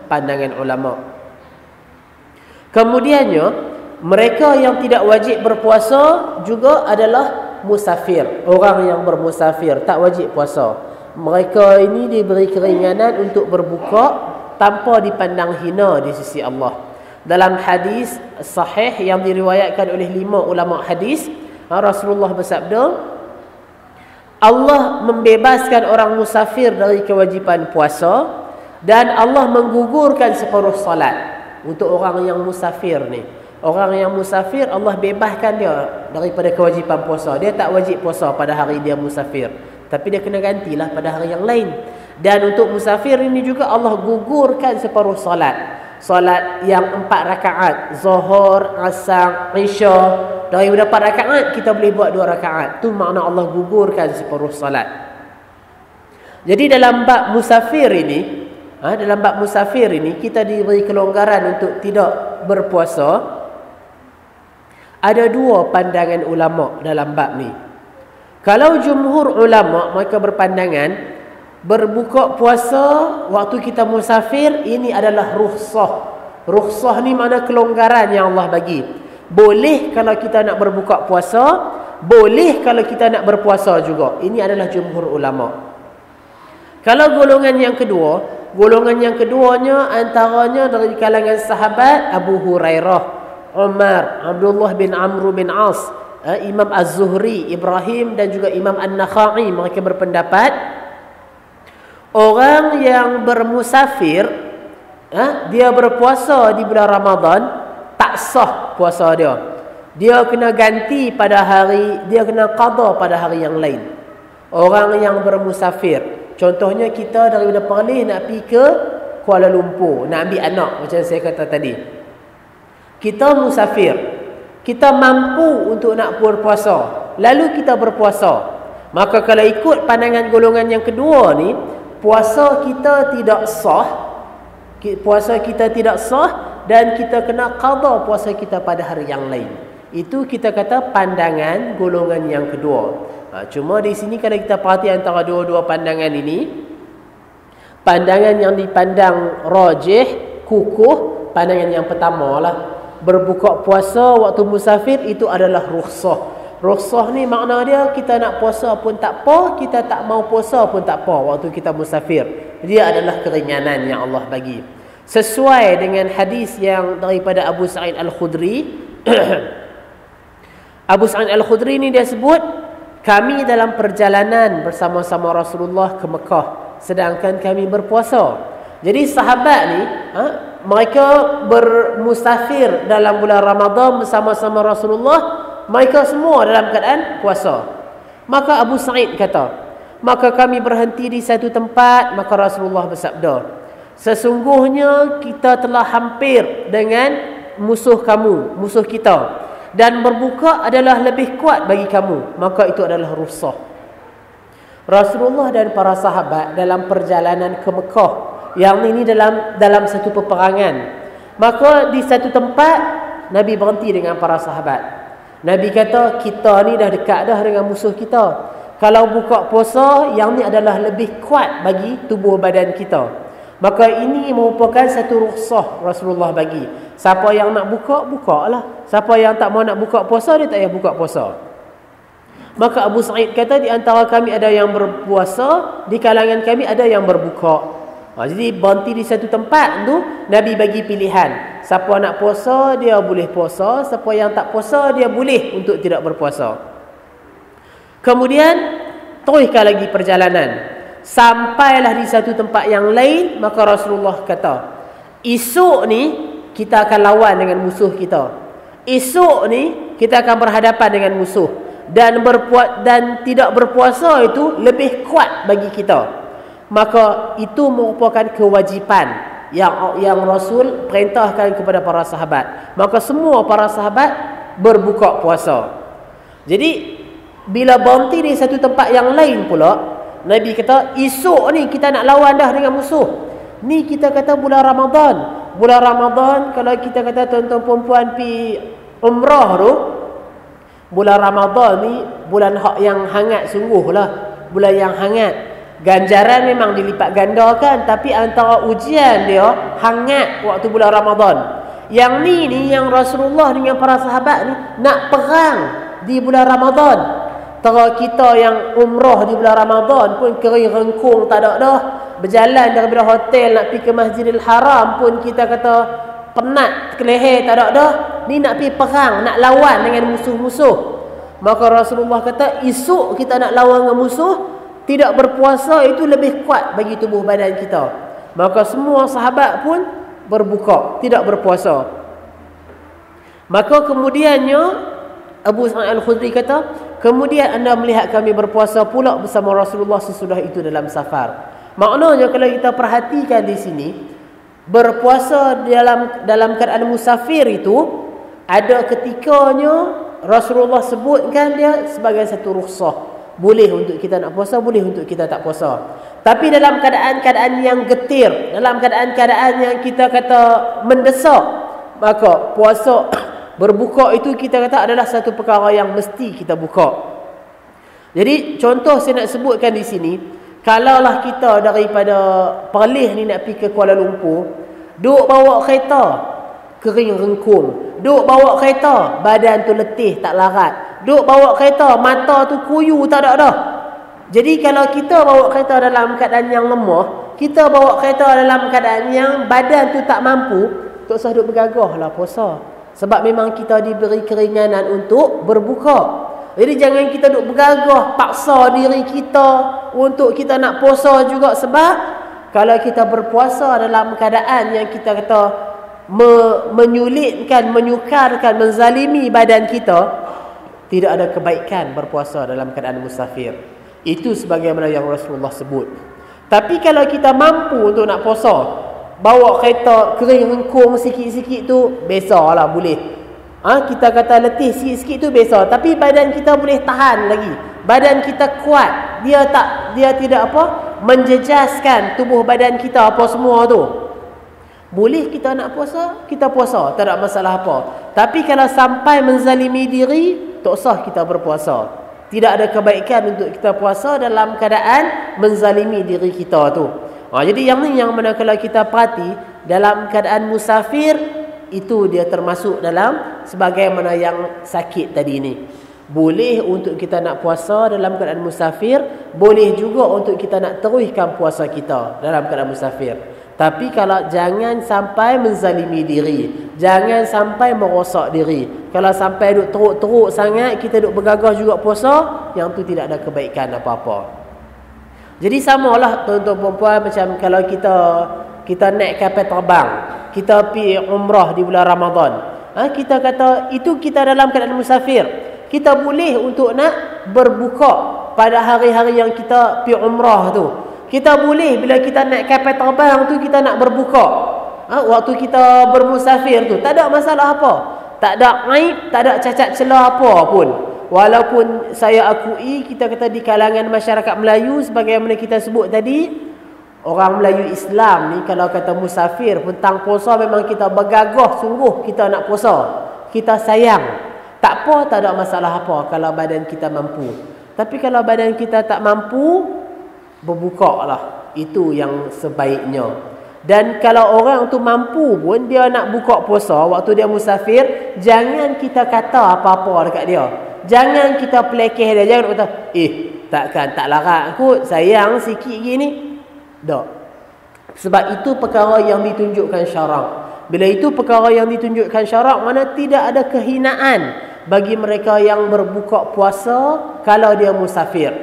pandangan ulama. Kemudiannya, mereka yang tidak wajib berpuasa juga adalah musafir. Orang yang bermusafir tak wajib puasa. Mereka ini diberi keringanan untuk berbuka tanpa dipandang hina di sisi Allah. Dalam hadis sahih yang diriwayatkan oleh 5 ulama hadis, Rasulullah bersabda, Allah membebaskan orang musafir dari kewajipan puasa dan Allah menggugurkan separuh salat untuk orang yang musafir ni. Orang yang musafir Allah bebaskan dia daripada kewajipan puasa. Dia tak wajib puasa pada hari dia musafir, tapi dia kena gantilah pada hari yang lain. Dan untuk musafir ini juga Allah gugurkan separuh salat. Salat yang 4 rakaat, Zuhur, Asar, Isya. Dari 4 rakaat kita boleh buat 2 rakaat. Tu makna Allah gugurkan separuh salat. Jadi dalam bab musafir ini, kita diberi kelonggaran untuk tidak berpuasa. Ada 2 pandangan ulama dalam bab ni. Kalau jumhur ulama mereka berpandangan berbuka puasa waktu kita musafir ini adalah rukhsah. Rukhsah ni makna kelonggaran yang Allah bagi. Boleh kalau kita nak berbuka puasa, boleh kalau kita nak berpuasa juga. Ini adalah jumhur ulama. Kalau golongan yang keduanya antaranya dari kalangan sahabat Abu Hurairah, Umar, Abdullah bin Amr bin As, Imam Az-Zuhri, Ibrahim dan juga Imam An-Nakhai, mereka berpendapat orang yang bermusafir, dia berpuasa di bulan Ramadan, tak sah puasa dia. Dia kena ganti pada hari, dia kena qada pada hari yang lain. Orang yang bermusafir, contohnya kita daripada Perlis nak pergi ke Kuala Lumpur, nak ambil anak macam saya kata tadi. Kita musafir, kita mampu untuk nak berpuasa, lalu kita berpuasa. Maka kalau ikut pandangan golongan yang kedua ni, puasa kita tidak sah dan kita kena qada puasa kita pada hari yang lain. Itu kita kata pandangan golongan yang kedua. Cuma di sini kalau kita perhati antara dua-dua pandangan ini, pandangan yang dipandang rajih, kukuh, pandangan yang pertama lah. Berbuka puasa waktu musafir itu adalah rukhsah. Rukhsah ni makna dia kita nak puasa pun tak apa, kita tak mau puasa pun tak apa waktu kita musafir. Dia adalah keringanan yang Allah bagi. Sesuai dengan hadis yang daripada Abu Sa'id Al-Khudri. Abu Sa'id Al-Khudri ni dia sebut, kami dalam perjalanan bersama-sama Rasulullah ke Mekah sedangkan kami berpuasa. Jadi sahabat ni, mereka bermusafir dalam bulan Ramadan bersama-sama Rasulullah. Mereka semua dalam keadaan puasa. Maka Abu Sa'id kata, maka kami berhenti di satu tempat, maka Rasulullah bersabda, sesungguhnya kita telah hampir dengan musuh kamu, musuh kita, dan berbuka adalah lebih kuat bagi kamu, maka itu adalah rukhsah. Rasulullah dan para sahabat dalam perjalanan ke Mekah, yang ini dalam satu peperangan, maka di satu tempat Nabi berhenti dengan para sahabat. Nabi kata, kita ni dah dekat dah dengan musuh kita. Kalau buka puasa, yang ni adalah lebih kuat bagi tubuh badan kita. Maka ini merupakan satu rukhsah Rasulullah bagi. Siapa yang nak buka, bukalah. Siapa yang tak mau nak buka puasa, dia tak payah buka puasa. Maka Abu Sa'id kata, di antara kami ada yang berpuasa, di kalangan kami ada yang berbuka. Jadi berhenti di satu tempat tu, Nabi bagi pilihan. Siapa nak puasa, dia boleh puasa. Siapa yang tak puasa, dia boleh untuk tidak berpuasa. Kemudian teruskan lagi perjalanan. Sampailah di satu tempat yang lain, maka Rasulullah kata, esok ni kita akan lawan dengan musuh kita. Esok ni kita akan berhadapan dengan musuh, dan tidak berpuasa itu lebih kuat bagi kita. Maka itu merupakan kewajipan yang Rasul perintahkan kepada para sahabat. Maka semua para sahabat berbuka puasa. Jadi bila berhenti di satu tempat yang lain pula, Nabi kata, esok ni kita nak lawan dah dengan musuh. Ni kita kata bulan Ramadan. Bulan Ramadan, kalau kita kata tuan-tuan perempuan pi umrah tu, bulan Ramadan ni bulan yang hangat sungguh lah. Bulan yang hangat. Ganjaran memang dilipat gandakan, tapi antara ujian dia hangat waktu bulan Ramadan. Yang ni yang Rasulullah dengan para sahabat ni nak perang di bulan Ramadan. Tera kita yang umrah di bulan Ramadan pun kering rengkung tak ada dah. Berjalan daripada hotel nak pergi ke Masjidil Haram pun kita kata penat keleher tak ada dah. Ni nak pergi perang, nak lawan dengan musuh-musuh. Maka Rasulullah kata, esok kita nak lawan dengan musuh, tidak berpuasa itu lebih kuat bagi tubuh badan kita. Maka semua sahabat pun berbuka, tidak berpuasa. Maka kemudiannya Abu Sa'id Al-Khudri kata, kemudian anda melihat kami berpuasa pula bersama Rasulullah sesudah itu dalam safar. Maknanya kalau kita perhatikan di sini, berpuasa dalam keadaan musafir itu ada ketikanya Rasulullah sebutkan dia sebagai satu rukhsah. Boleh untuk kita nak puasa, boleh untuk kita tak puasa. Tapi dalam keadaan-keadaan yang getir, dalam keadaan-keadaan yang kita kata mendesak, maka puasa berbuka itu kita kata adalah satu perkara yang mesti kita buka. Jadi contoh saya nak sebutkan di sini, kalaulah kita daripada Perlis ni nak pergi ke Kuala Lumpur, duk bawa kereta kering rengkung, duk bawa kereta badan tu letih tak larat, duk bawa kereta mata tu kuyu tak ada dah. Jadi kalau kita bawa kereta dalam keadaan yang lemah, kita bawa kereta dalam keadaan yang badan tu tak mampu, tak usah duk bergagah lah puasa. Sebab memang kita diberi keringanan untuk berbuka. Jadi jangan kita duk bergagah, paksa diri kita untuk kita nak puasa juga. Sebab kalau kita berpuasa dalam keadaan yang kita kata menyulitkan, menyukarkan, menzalimi badan kita, tidak ada kebaikan berpuasa dalam keadaan musafir. Itu sebagaimana yang Rasulullah sebut. Tapi kalau kita mampu untuk nak puasa, bawa kereta kering rengkung sikit-sikit tu biasalah boleh. Kita kata letih sikit-sikit tu biasa, tapi badan kita boleh tahan lagi. Badan kita kuat. Dia tidak menjejaskan tubuh badan kita apa semua tu. Boleh kita nak puasa, kita puasa, tak ada masalah apa. Tapi kalau sampai menzalimi diri, tak usah kita berpuasa. Tidak ada kebaikan untuk kita puasa dalam keadaan menzalimi diri kita tu. Jadi yang ni yang mana kalau kita perhati dalam keadaan musafir, itu dia termasuk dalam sebagaimana yang sakit tadi ni. Boleh untuk kita nak puasa dalam keadaan musafir, boleh juga untuk kita nak teruskan puasa kita dalam keadaan musafir. Tapi kalau jangan sampai menzalimi diri, jangan sampai merosak diri. Kalau sampai duk teruk-teruk sangat, kita duk bergagah juga puasa, yang tu tidak ada kebaikan apa-apa. Jadi samalah tuan-tuan perempuan, macam kalau kita naik kapal terbang, kita pergi umrah di bulan Ramadan, kita kata itu kita dalam keadaan musafir, kita boleh untuk nak berbuka pada hari-hari yang kita pergi umrah tu. Kita boleh bila kita naik kapal terbang tu kita nak berbuka. Waktu kita bermusafir tu tak ada masalah apa. Tak ada aib, tak ada cacat celah apa pun. Walaupun saya akui kita kata di kalangan masyarakat Melayu sebagaimana kita sebut tadi, orang Melayu Islam ni kalau kata musafir tentang puasa memang kita bergagah sungguh kita nak puasa. Kita sayang. Tak apa, tak ada masalah apa kalau badan kita mampu. Tapi kalau badan kita tak mampu, berbuka lah. Itu yang sebaiknya. Dan kalau orang tu mampu pun dia nak buka puasa waktu dia musafir, jangan kita kata apa-apa dekat dia. Jangan kita pelekeh dia. Jangan kata, takkan tak larat kot, sayang sikit gini. Tak. Sebab itu perkara yang ditunjukkan syarak. Bila itu perkara yang ditunjukkan syarak, mana tidak ada kehinaan bagi mereka yang berbuka puasa kalau dia musafir.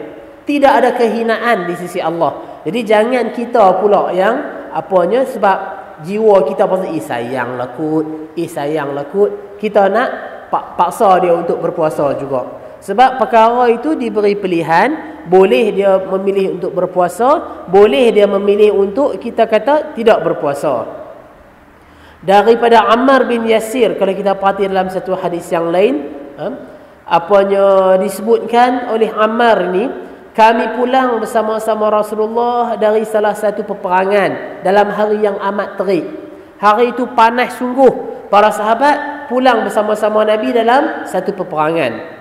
Tidak ada kehinaan di sisi Allah. Jadi jangan kita pula yang apanya, sebab jiwa kita pasti sayanglah kot, kita nak paksa dia untuk berpuasa juga. Sebab perkara itu diberi pilihan, boleh dia memilih untuk berpuasa, boleh dia memilih untuk kita kata tidak berpuasa. Daripada Ammar bin Yasir, kalau kita perhati dalam satu hadis yang lain, apanya disebutkan oleh Ammar ni, kami pulang bersama-sama Rasulullah dari salah satu peperangan dalam hari yang amat terik. Hari itu panas sungguh. Para sahabat pulang bersama-sama Nabi dalam satu peperangan.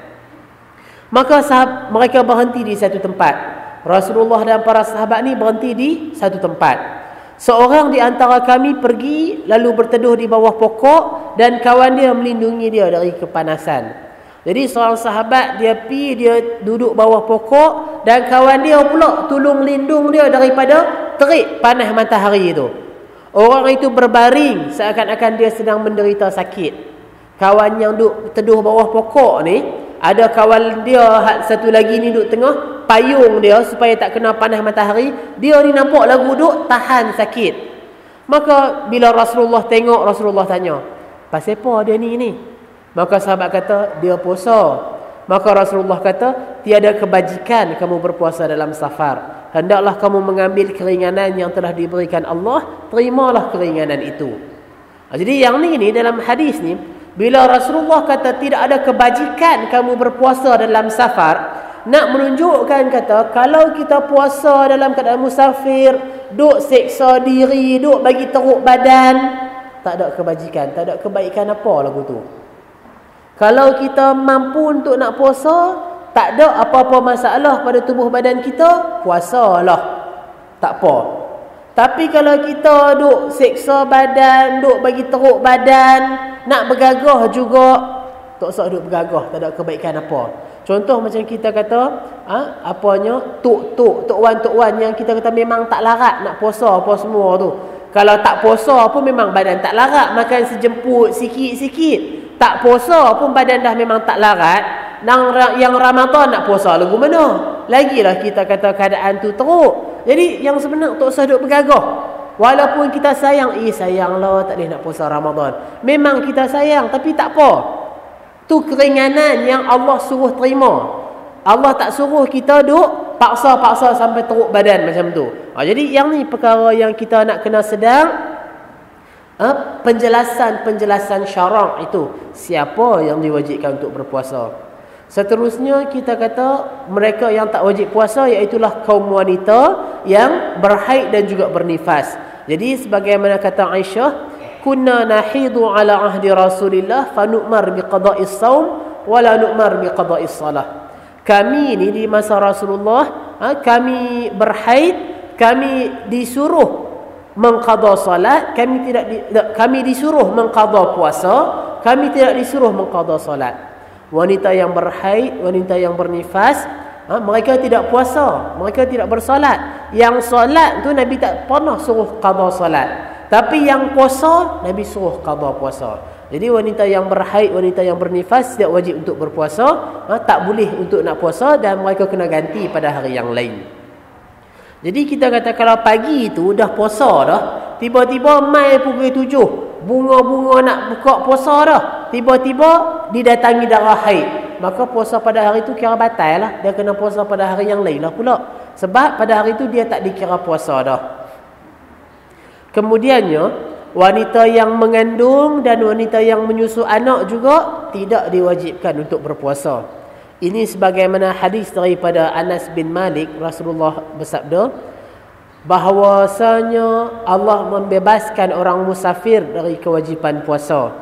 Maka mereka berhenti di satu tempat. Rasulullah dan para sahabat ni berhenti di satu tempat. Seorang di antara kami pergi lalu berteduh di bawah pokok dan kawan dia melindungi dia dari kepanasan. Jadi seorang sahabat dia duduk bawah pokok dan kawan dia pula tolong lindung dia daripada terik panas matahari itu. Orang itu berbaring seakan-akan dia sedang menderita sakit. Kawan yang duduk teduh bawah pokok ni, ada kawan dia satu lagi ni duduk tengah payung dia supaya tak kena panas matahari. Dia ni nampak lagu duduk tahan sakit. Maka bila Rasulullah tengok, Rasulullah tanya, pasal apa dia ni? Maka sahabat kata, dia puasa. Maka Rasulullah kata, tiada kebajikan kamu berpuasa dalam safar. Hendaklah kamu mengambil keringanan yang telah diberikan Allah, terimalah keringanan itu. Jadi yang ni dalam hadis ni, bila Rasulullah kata tidak ada kebajikan kamu berpuasa dalam safar, nak menunjukkan kata kalau kita puasa dalam keadaan musafir, duk seksa diri, duk bagi teruk badan, tak ada kebajikan, tak ada kebaikan apa lagu tu. Kalau kita mampu untuk nak puasa, tak ada apa-apa masalah pada tubuh badan kita, puasalah. Tak apa. Tapi kalau kita duk seksa badan, duk bagi teruk badan, nak bergagah juga, tak usah duk bergagah, tak ada kebaikan apa. Contoh macam kita kata, tok wan yang kita kata memang tak larat nak puasa apa semua tu. Kalau tak puasa pun memang badan tak larat, makan sejemput sikit-sikit. Tak puasa pun badan dah memang tak larat. Yang Ramadan nak puasa lagu mana? Lagilah kita kata keadaan tu teruk. Jadi yang sebenar tak usah duk bergagah. Walaupun kita sayang, sayanglah tak boleh nak puasa Ramadan. Memang kita sayang, tapi tak apa. Tu keringanan yang Allah suruh terima. Allah tak suruh kita duk paksa-paksa sampai teruk badan macam tu. Jadi yang ni perkara yang kita nak kena sedang. Penjelasan syarak itu, siapa yang diwajibkan untuk berpuasa. Seterusnya kita kata mereka yang tak wajib puasa iaitulah kaum wanita yang berhaid dan juga bernifas. Jadi sebagaimana kata Aisyah, kunna nahidu ala ahdi Rasulillah fa nu'mar biqada'is saum wa la nu'mar biqada'is salah. Kami ni di masa Rasulullah, kami berhaid, kami disuruh mengqada salat, kami disuruh mengqada puasa, kami tidak disuruh mengqada salat. Wanita yang berhaid, wanita yang bernifas, mereka tidak puasa, mereka tidak bersolat. Yang solat tu Nabi tak pernah suruh qada solat, tapi yang puasa Nabi suruh qada puasa. Jadi wanita yang berhaid, wanita yang bernifas tidak wajib untuk berpuasa, tak boleh untuk nak puasa, dan mereka kena ganti pada hari yang lain. Jadi kita kata kalau pagi tu dah puasa dah, tiba-tiba mai pukul 7, bunga-bunga nak buka puasa dah, tiba-tiba didatangi darah haid. maka puasa pada hari itu kira batal lah. Dia kena puasa pada hari yang lain lah pula. Sebab pada hari itu dia tak dikira puasa dah. Kemudiannya, wanita yang mengandung dan wanita yang menyusu anak juga tidak diwajibkan untuk berpuasa. Ini sebagaimana hadis daripada Anas bin Malik, Rasulullah bersabda bahawasanya Allah membebaskan orang musafir dari kewajipan puasa.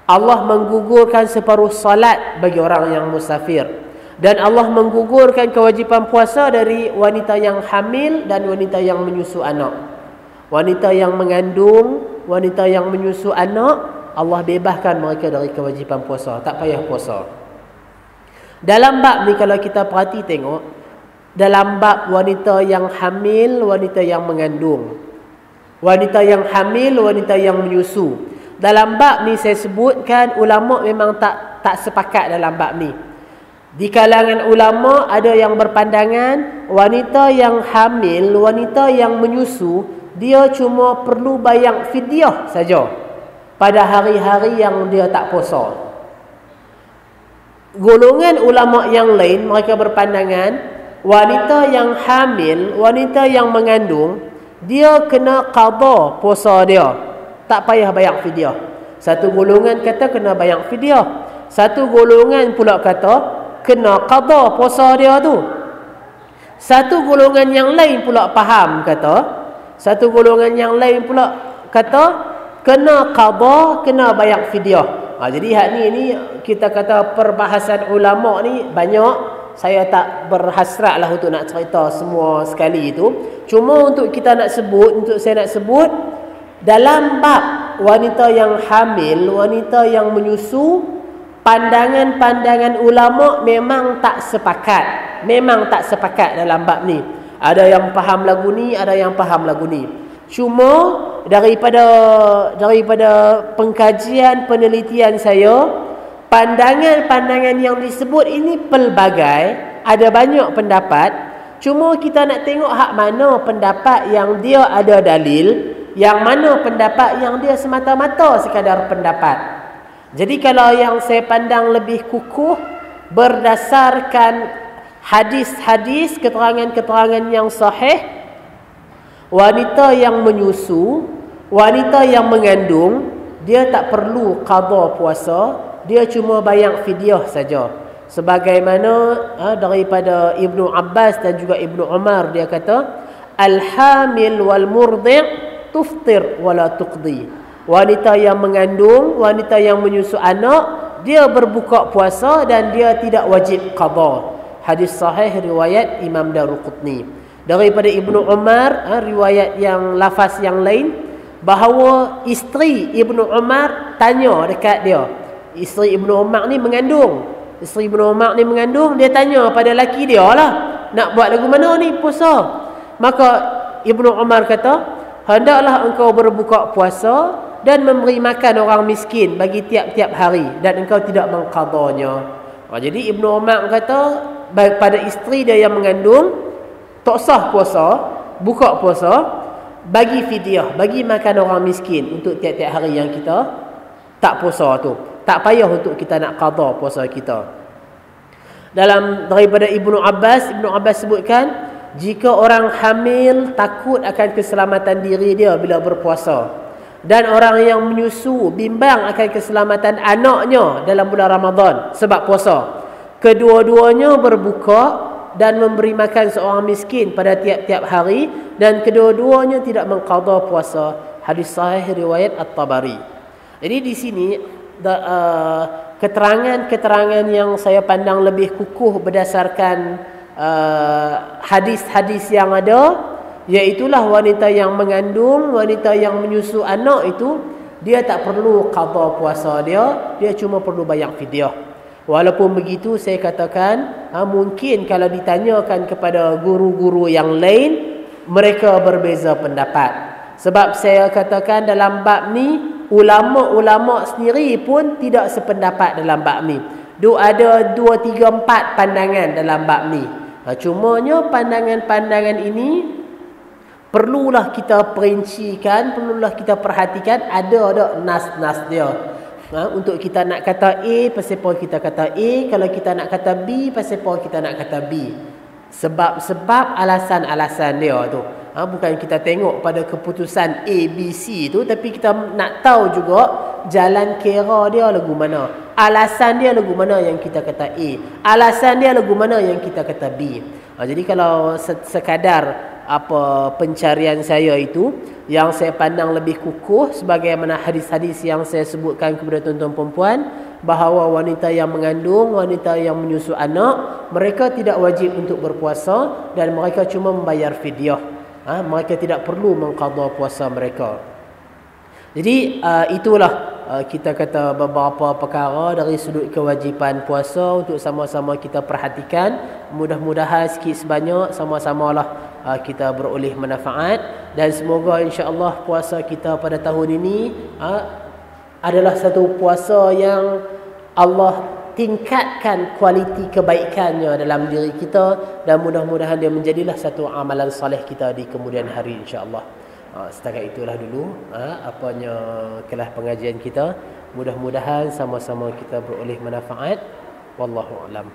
Allah menggugurkan separuh salat bagi orang yang musafir. Dan Allah menggugurkan kewajipan puasa dari wanita yang hamil dan wanita yang menyusu anak. Wanita yang mengandung, wanita yang menyusu anak, Allah bebaskan mereka dari kewajipan puasa. Tak payah puasa. Dalam bab ni kalau kita perhati tengok, dalam bab wanita yang hamil, wanita yang mengandung, wanita yang hamil, wanita yang menyusu. Dalam bab ni saya sebutkan ulama memang tak sepakat dalam bab ni. Di kalangan ulama ada yang berpandangan wanita yang hamil, wanita yang menyusu, dia cuma perlu bayar fidyah saja pada hari-hari yang dia tak puasa. Golongan ulama yang lain mereka berpandangan wanita yang hamil, wanita yang mengandung, dia kena qada puasa dia, tak payah bayar fidyah. Satu golongan kata kena bayar fidyah, satu golongan pula kata kena qada puasa dia tu. Satu golongan yang lain pula faham kata, satu golongan yang lain pula kata kena qada, kena bayar fidyah. Jadi hak ni kita kata perbahasan ulama ni banyak. Saya tak berhasrat lah untuk nak cerita semua sekali itu. Cuma untuk kita nak sebut, untuk saya nak sebut, dalam bab wanita yang hamil, wanita yang menyusu, pandangan-pandangan ulama memang tak sepakat. Memang tak sepakat dalam bab ni. Ada yang faham lagu ni, ada yang faham lagu ni. Cuma daripada pengkajian penelitian saya, pandangan-pandangan yang disebut ini pelbagai, ada banyak pendapat. Cuma kita nak tengok hak mana pendapat yang dia ada dalil, yang mana pendapat yang dia semata-mata sekadar pendapat. Jadi kalau yang saya pandang lebih kukuh berdasarkan hadis-hadis, keterangan-keterangan yang sahih, wanita yang menyusu, wanita yang mengandung, dia tak perlu qada puasa, dia cuma bayar fidyah saja. Sebagaimana daripada Ibnu Abbas dan juga Ibnu Umar, dia kata al-hamil wal murdi' tuftir wala tuqdi. Wanita yang mengandung, wanita yang menyusu anak, dia berbuka puasa dan dia tidak wajib qada. Hadis sahih riwayat Imam Daruqutni. Daripada Ibnu Umar, riwayat yang lafaz yang lain, bahawa isteri Ibnu Umar tanya dekat dia. Isteri Ibnu Umar ni mengandung. Isteri Ibnu Umar ni mengandung, dia tanya pada laki dia lah, nak buat lagu mana ni puasa. Maka Ibnu Umar kata, hendaklah engkau berbuka puasa dan memberi makan orang miskin bagi tiap-tiap hari, dan engkau tidak mengqadanya. Jadi Ibnu Umar kata pada isteri dia yang mengandung, tak sah puasa, buka puasa, bagi fidyah, bagi makan orang miskin untuk tiap-tiap hari yang kita tak puasa tu. Tak payah untuk kita nak qada puasa kita. Daripada Ibnu Abbas sebutkan, jika orang hamil takut akan keselamatan diri dia bila berpuasa, dan orang yang menyusu bimbang akan keselamatan anaknya dalam bulan Ramadan sebab puasa, kedua-duanya berbuka dan memberi makan seorang miskin pada tiap-tiap hari, dan kedua-duanya tidak mengqada puasa. Hadis sahih riwayat At-Tabari. Jadi di sini keterangan-keterangan yang saya pandang lebih kukuh berdasarkan hadis-hadis yang ada, iaitulah wanita yang mengandung, wanita yang menyusu anak itu, dia tak perlu qada puasa dia cuma perlu bayar fidyah. Walaupun begitu, saya katakan mungkin kalau ditanyakan kepada guru-guru yang lain, mereka berbeza pendapat. Sebab saya katakan dalam bab ni, ulama-ulama sendiri pun tidak sependapat dalam bab ni. Ada 2, 3, 4 pandangan dalam bab ni. Cumanya pandangan-pandangan ini perlulah kita perincikan, perlulah kita perhatikan, ada nas-nas dia. Untuk kita nak kata A, pasal apa kita kata A. Kalau kita nak kata B, pasal apa kita nak kata B. Sebab alasan-alasan dia tu. Bukan kita tengok pada keputusan A, B, C tu, tapi kita nak tahu juga jalan kira dia lagu mana. Alasan dia lagu mana yang kita kata A. Alasan dia lagu mana yang kita kata B. Jadi kalau sekadar pencarian saya itu, yang saya pandang lebih kukuh sebagaimana hadis-hadis yang saya sebutkan kepada tuan-tuan perempuan, bahawa wanita yang mengandung, wanita yang menyusu anak, mereka tidak wajib untuk berpuasa dan mereka cuma membayar fidyah. Mereka tidak perlu mengqada puasa mereka. Jadi itulah kita kata beberapa perkara dari sudut kewajipan puasa untuk sama-sama kita perhatikan. Mudah-mudahan sikit sebanyak sama-samalah kita beroleh manfaat, dan semoga insya-Allah puasa kita pada tahun ini adalah satu puasa yang Allah tingkatkan kualiti kebaikannya dalam diri kita, dan mudah-mudahan dia menjadilah satu amalan soleh kita di kemudian hari insya-Allah. Setakat itulah dulu apanya kelas pengajian kita. Mudah-mudahan sama-sama kita beroleh manfaat. Wallahu a'lam.